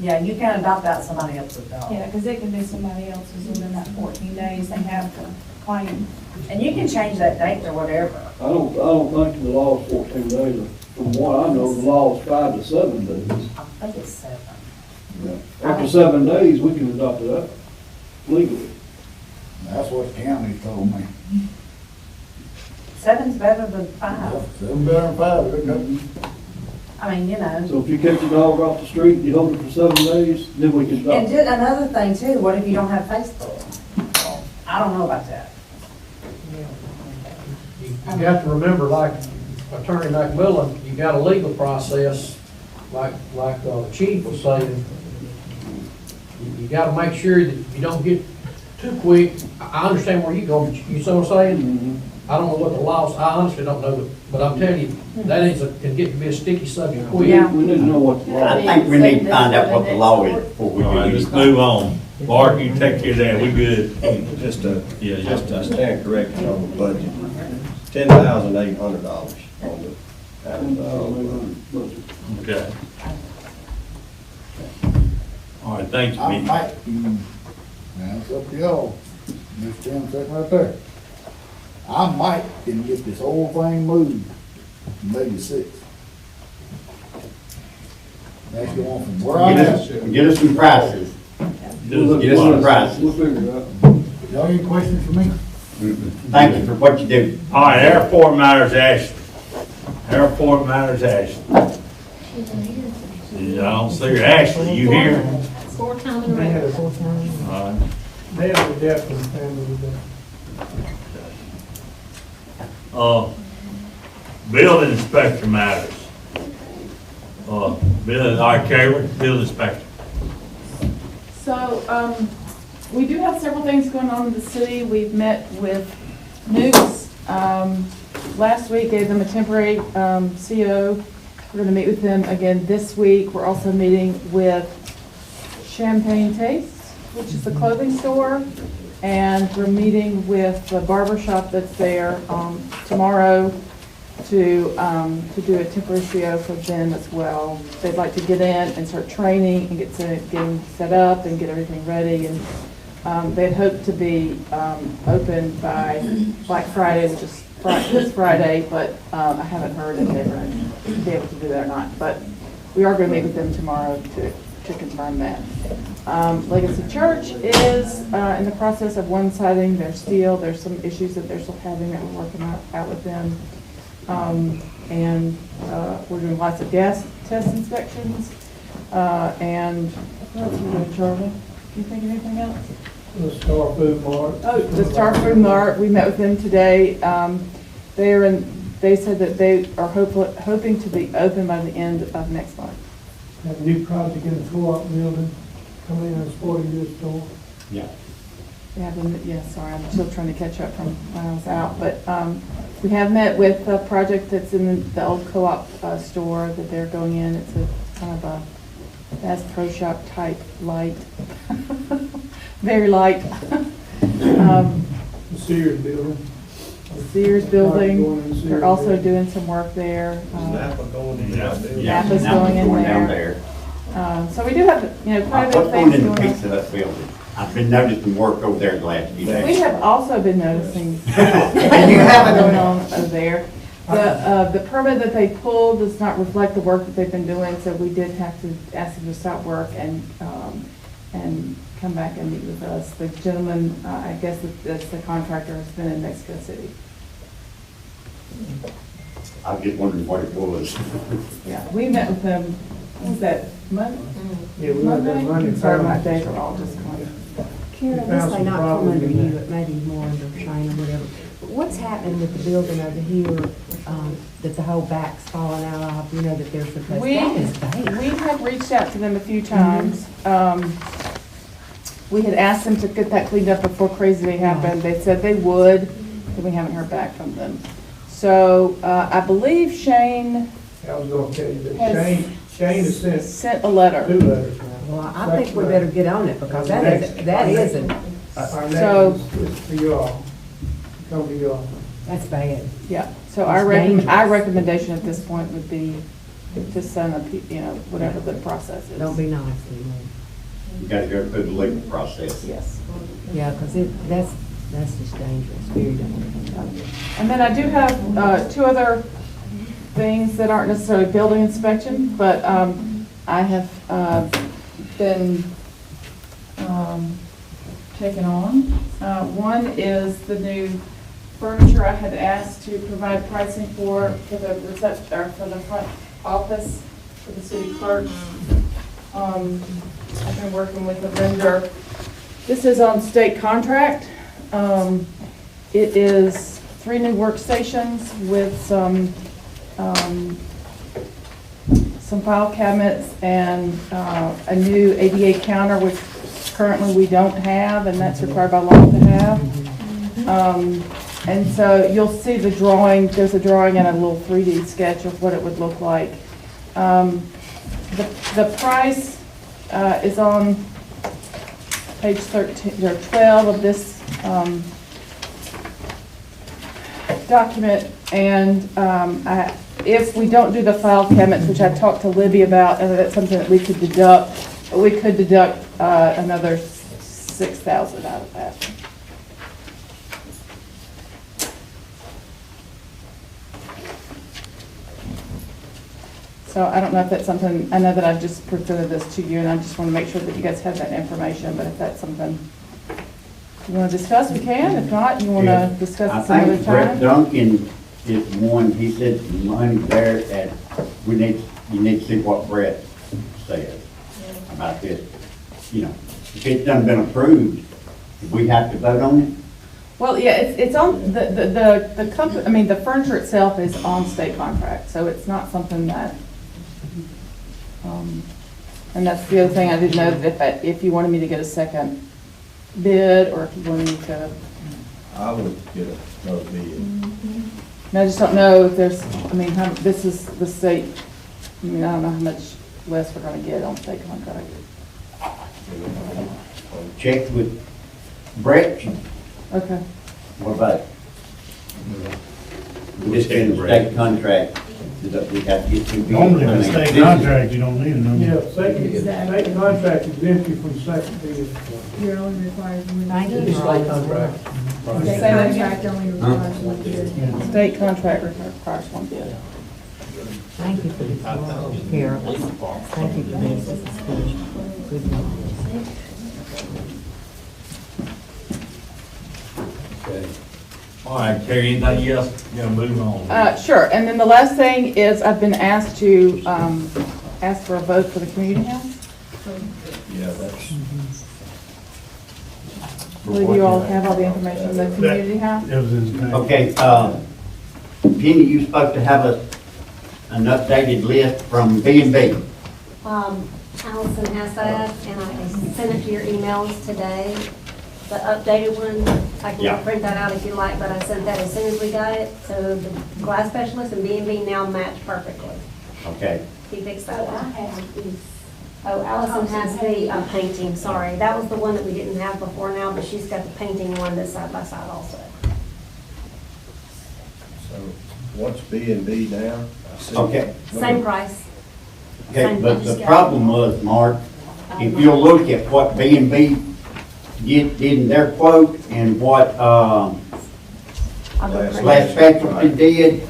T: yeah, you can't adopt out somebody else's dog.
S: Yeah, because it could be somebody else's within that 14 days they have to claim.
T: And you can change that date or whatever.
J: I don't think the law is 14 days. From what I know, the law is 5 to 7 days.
T: I think it's 7.
J: After 7 days, we can adopt it up legally.
R: That's what the county told me.
T: 7's better than 5.
R: 7 better than 5, isn't it?
T: I mean, you know.
J: So if you catch a dog off the street, you hold it for 7 days, then we can
T: And
J: adopt it.
T: another thing too, what if you don't have Facebook? I don't know about that.
M: You have to remember, like Attorney McMillan, you got a legal process, like the chief was saying. You gotta make sure that you don't get too quick. I understand where you go, but you see what I'm saying? I don't know what the laws, I honestly don't know, but I'm telling you, that can get to be a sticky subject quick.
T: Yeah.
J: We need to know what the law
F: I
J: is.
F: think we need to find out what the law is before we
D: all right,
F: do
D: let's
F: anything.
D: move on. Mark, you take care of that, we good.
H: just to,
D: Yeah,
H: just to stand corrected on the budget. $10,800 on the budget.
D: Okay. All right, thank you,
R: I
D: Mickey.
R: might, now it's up to y'all, Mr. Tim sitting right there. I might can get this whole thing moved, maybe 6. That's going from where I'm at.
F: Get us some prices. Get us some prices.
J: We'll figure it out.
R: Y'all any questions for me?
F: Thank you for what you do.
D: All right, airport matters, Ashley. Airport matters, Ashley. I don't see her. Ashley, you here?
G: 4 times in a row.
D: All right.
M: They have a death in the family today.
D: Building inspector matters. Building, all right, Carrie, building inspector.
V: So, we do have several things going on in the city. We've met with Nukes. Last week, gave them a temporary CO. We're going to meet with them again this week. We're also meeting with Champagne Taste, which is the clothing store. And we're meeting with the barber shop that's there tomorrow to do a temporary CO for them as well. They'd like to get in and start training and get them set up and get everything ready. And they'd hope to be open by Black Friday, which is this Friday, but I haven't heard if they're going to be able to do that or not. But we are going to meet with them tomorrow to confirm that. Legacy Church is in the process of one-siding their steel. There's some issues that they're still having that we're working out with them. And we're doing lots of gas test inspections. And what else are we doing, Charlie? Can you think of anything else?
J: The Star Food Mart.
V: Oh, the Star Food Mart, we met with them today. They said that they are hoping to be open by the end of next month.
J: That new project in the co-op building, coming in and sporting goods store.
F: Yeah.
V: Sorry, I'm still trying to catch up from when I was out, but we have met with a project that's in the old co-op store that they're going in. It's a kind of a Bass Pro Shop type light, very light.
J: The Sears building.
V: Sears building, they're also doing some work there.
H: Is Napa going in
F: Yeah.
H: that building?
V: Napa's
F: Napa's
V: going in
F: going down
V: there. So we do have, quite a bit
F: What's
V: of
F: going
V: things
F: in the
V: going on.
F: Pizza Hut building? I've been noticing work over there the last few days.
V: We have also been noticing
F: And you haven't?
V: going on over there. The permit that they pulled does not reflect the work that they've been doing, so we did have to ask them to stop work and come back and meet with us. The gentleman, I guess that's the contractor, has been in Mexico City.
F: I was just wondering what it was.
V: Yeah, we met with them, what was that, Monday?
J: Yeah, we met them Monday.
V: Sorry, my days are all just going.
Q: Karen, this may not come under you, but maybe more under Shane or whatever. But what's happening with the building over here, that the whole back's falling out of, that they're supposed, that is bad.
V: We have reached out to them a few times. We had asked them to get that cleaned up before Crazy Day happened. They said they would, but we haven't heard back from them. So I believe Shane
J: I was gonna tell you that
V: has
J: Shane has
V: sent a letter.
J: 2 letters now.
Q: Well, I think we better get on it because that isn't,
J: Our
V: So-
J: next is for y'all, come to y'all.
Q: that's bad.
V: Yeah, so
Q: It's
V: our
Q: dangerous.
V: recommendation at this point would be to send whatever the process is.
Q: Don't be nice anymore.
F: You gotta go through the legal process.
V: Yes.
Q: Yeah, because that's just dangerous, very dangerous.
V: And then I do have 2 other things that aren't necessarily building inspection, but I have been taken on. One is the new furniture I had asked to provide pricing for the reception, or for the front office for the city clerk. I've been working with a vendor. This is on state contract. It is 3 new workstations with some file cabinets and a new ADA counter, which currently we don't have, and that's required by law to have. And so you'll see the drawing, there's a drawing and a little 3D sketch of what it would look like. The price is on page 13 or 12 of this document, and if we don't do the file cabinets, which I talked to Libby about, and that's something that we could deduct, another $6,000 out of that. So I don't know if that's something, I know that I've just presented this to you, and I just want to make sure that you guys have that information, but if that's something you want to discuss, we can. If not, you want to discuss it some
F: I
V: other
F: think Brett
V: time?
F: Duncan is one, he said the money there, and you need to see what Brett says about this. If it's done been approved, do we have to vote on it?
V: Well, yeah, it's on, the company, the furniture itself is on state contract, so it's not something that, and that's the other thing, I didn't know that if you wanted me to get a second bid, or if you wanted me to,
H: I would get another bid.
V: and I just don't know if there's, this is the state, I don't know how much less we're gonna get on state contract.
F: Check with Brett,
V: Okay.
F: what about this in the state contract, that we have to get to?
J: Normally, in the state
F: contract,
J: you don't need a number. Yeah, state contract is empty from second bid.
Q: You're only required one.
M: State contract.
V: Say that again.
Q: Contract only requires one bid.
V: State contract requires one bid.
Q: Thank you for this, Carol. Thank you for this. This is good. Good knowledge.
D: Okay. All right, Terry, anything else? You gotta move on.
V: Sure, and then the last thing is I've been asked to ask for a vote for the community house.
H: Yeah, that's,
V: I believe you all have all the information the community has.
F: Okay, Penny, you supposed to have an updated list from B&B.
B: Allison has that, and I sent it to your emails today. The updated one, I
F: Yeah.
B: can print that out if you like, but I sent that as soon as we got it. So the glass specialist and B&B now match perfectly.
F: Okay.
B: He fixed that one. Oh, Allison has the painting, sorry. That was the one that we didn't have before now, but she's got the painting one that's side by side also.
H: So what's B&B now? I see.
F: Okay.
B: Same price.
F: Okay, but the problem was, Mark, if you'll look at what B&B did in their quote and what, Last Specialty did,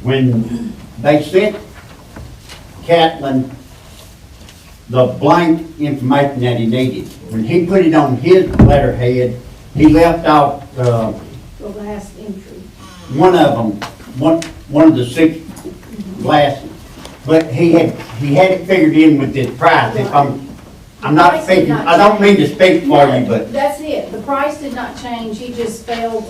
F: when they sent Catlin the blank information that he needed, when he put it on his letterhead, he left out,
G: The last entry.
F: one of them, one of the 6 glasses. But he had it figured in with this price. If I'm not speaking, I don't mean to speak for you, but
G: That's it. The price did not change. He just failed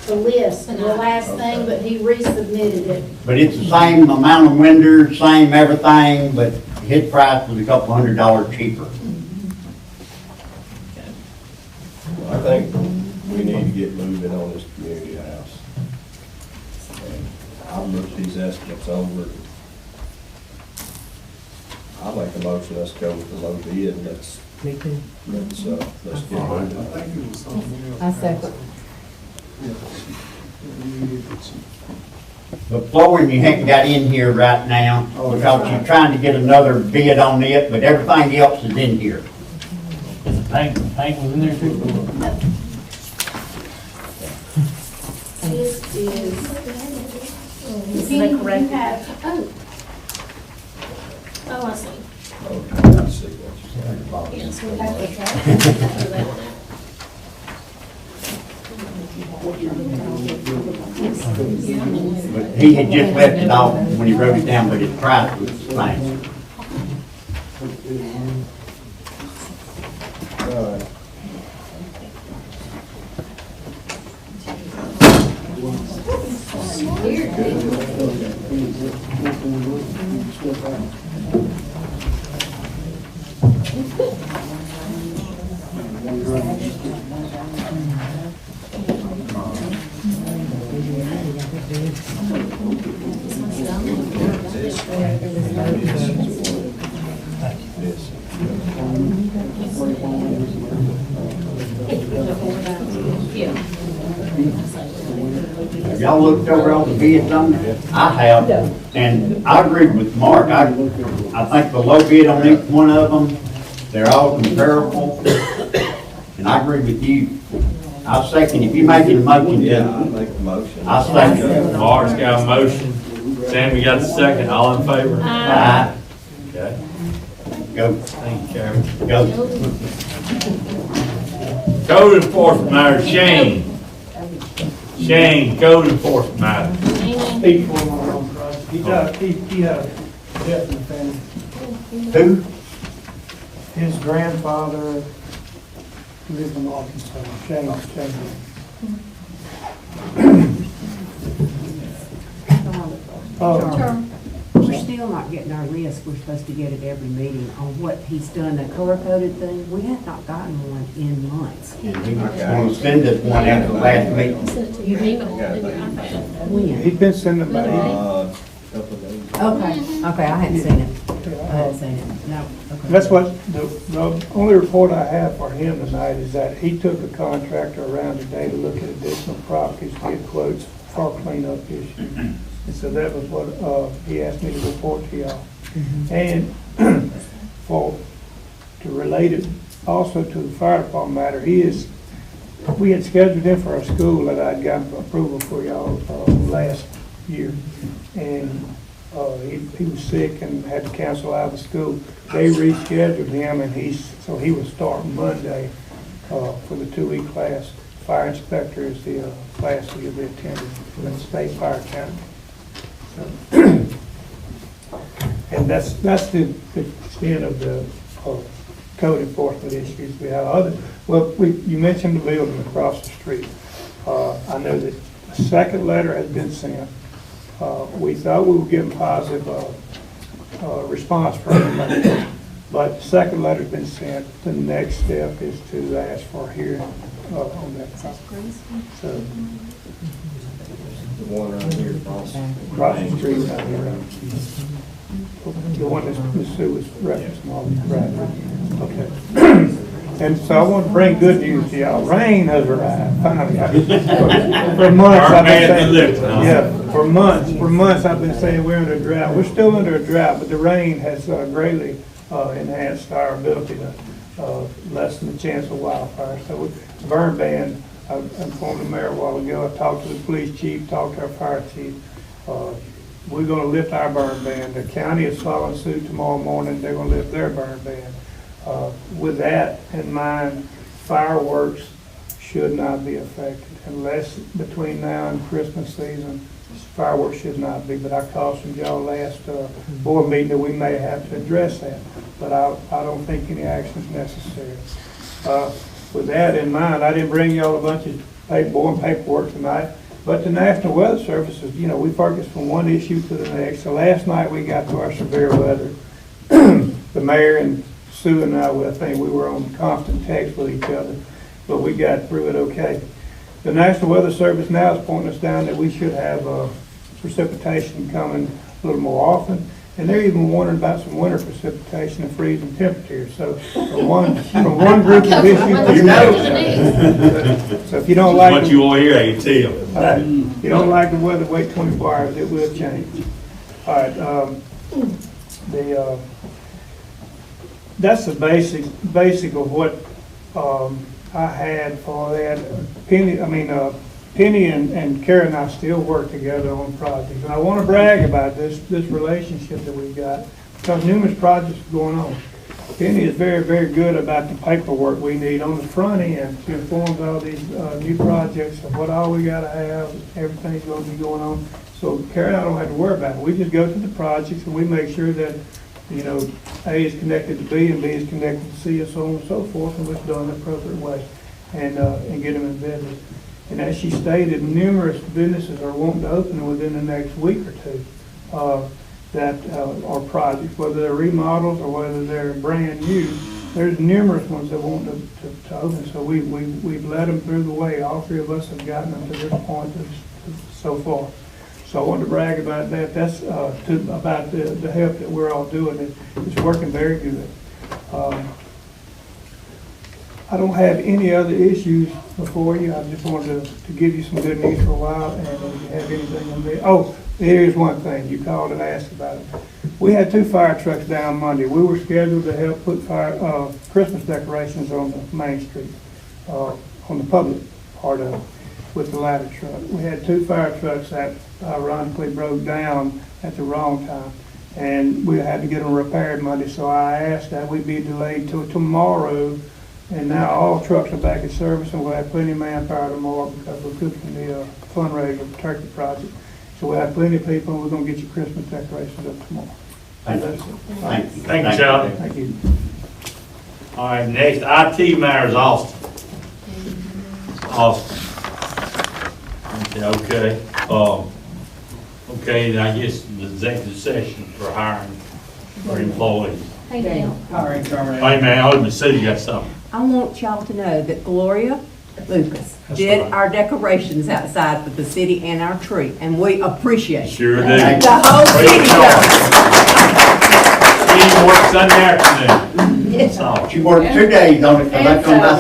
G: to list the last thing, but he resubmitted it.
F: it's the same amount of windows, same everything, but his price was a couple $100 cheaper.
H: I think we need to get moving on this community house. And I've looked these estimates over. I'll make a motion, let's go with the low bid, and let's get moving.
Q: I second.
F: The flooring you haven't got in here right now, because you're trying to get another bid on it, but everything else is in here.
A: Paint was in there too.
G: This is.
B: This is the correct.
G: Oh, I see.
H: Okay, I see what you're saying.
G: Yes, we have to try.
F: But he had just left it off when he wrote it down, but his price was the same.
H: All right.
F: Have y'all looked over all the bids on it? I have, and I agree with Mark. I think the low bid on each one of them, they're all comparable. And I agree with you. I'll second, if you're making a motion,
H: Yeah, I'll make the motion.
F: I'll second.
D: Mark's got a motion, Sammy got the second, all in favor?
F: Aye.
D: Okay.
F: Go,
D: Thank you, Chairman.
F: go.
D: Code enforcement matter, Shane. Shane, code enforcement matter.
K: Speak for him on one price. He had a death in the family.
F: Who?
K: His grandfather lived in Arkansas, Shane.
Q: We're still not getting our list. We're supposed to get it every meeting on what he's done, the color-coded thing. We have not gotten one in months.
F: And he was going to send us one after the last meeting.
G: Send it to your email.
Q: When?
K: He's been sending them
H: Couple of days.
Q: Okay, I hadn't seen it. I hadn't seen it, no. Okay.
K: That's what, the only report I have for him tonight is that he took a contractor around today to look at additional properties, to get quotes for cleanup issues. And so that was what, he asked me to report to y'all. And to relate it also to the fire department matter, we had scheduled him for a school that I'd gotten approval for y'all, last year. And he was sick and had to cancel out of the school. They rescheduled him, and he was starting Monday for the 2-week class. Fire inspector is the class he'll be attending for the state fire academy. So, and that's the extent of the
L: code enforcement issues we have. You mentioned the building across the street. I know that a second letter has been sent. We thought we were getting positive response from them, but the second letter's been sent. The next step is to ask for a hearing on that property. So,
H: The one right here across.
L: across the street down here. The one that Ms. Sue was referencing all right. Okay. And so I want to bring good news to y'all. Rain has arrived, finally. For months, I've been saying, yeah, for months I've been saying we're under a drought. We're still under a drought, but the rain has greatly enhanced our ability to lessen the chance of wildfire. So burn ban, I informed the mayor a while ago. I talked to the police chief, talked to our fire chief. We're going to lift our burn ban. The county is following suit tomorrow morning. They're going to lift their burn ban. With that in mind, fireworks should not be affected unless between now and Christmas season, fireworks should not be. But I cautioned y'all last board meeting that we may have to address that. But I don't think any action is necessary. With that in mind, I didn't bring y'all a bunch of boring paperwork tonight. But the National Weather Service is, we focus from one issue to the next. So last night we got to our severe weather. The mayor and Sue and I think we were on constant text with each other, but we got through it okay. The National Weather Service now is pointing us down that we should have precipitation coming a little more often, and they're even warning about some winter precipitation and freezing temperatures. So from one group of issues to another. So if you don't like
D: what you want to hear, I can tell.
L: If you don't like the weather, wait 24 hours. It will change. All right. That's the basic of what I had for that. Penny and Karen and I still work together on projects. And I want to brag about this relationship that we've got because numerous projects are going on. Penny is very, very good about the paperwork we need on the front end to inform all these new projects of what all we got to have, everything's going to be going on. So Karen, I don't have to worry about it. We just go to the projects and we make sure that A is connected to B and B is connected to C and so on and so forth, and it's done the appropriate way and get them embedded. And as she stated, numerous businesses are wanting to open within the next week or two that are projects, whether they're remodels or whether they're brand new. There's numerous ones that want to open, so we've led them through the way. All three of us have gotten them to this point so far. So I wanted to brag about that. That's about the help that we're all doing. It's working very good. I don't have any other issues before you. I just wanted to give you some good news for a while. And if you have anything on there. Oh, there is one thing. You called and asked about it. We had 2 fire trucks down Monday. We were scheduled to help put Christmas decorations on the Main Street, on the public part of it, with the ladder truck. We had 2 fire trucks that ironically broke down at the wrong time, and we had to get them repaired Monday. So I asked that we be delayed till tomorrow, and now all trucks are back in service, and we'll have plenty of manpower tomorrow because we're cooking the fundraiser for Turkey Project. So we'll have plenty of people, and we're going to get your Christmas decorations up tomorrow.
F: Thank you.
D: Thank you, Charlie.
L: Thank you.
D: All right, next, IT matters, Austin. Okay. Okay, I guess the executive session for hiring for employees.
Q: Hey, Dan.
D: Hey, man, Alderman City got something.
Q: I want y'all to know that Gloria Lucas
D: That's
Q: did
D: right.
Q: our decorations outside for the city and our tree, and we appreciate it.
D: Sure do.
Q: The whole city does.
D: She works Sunday afternoon.
F: She worked 2 days on it, because I come by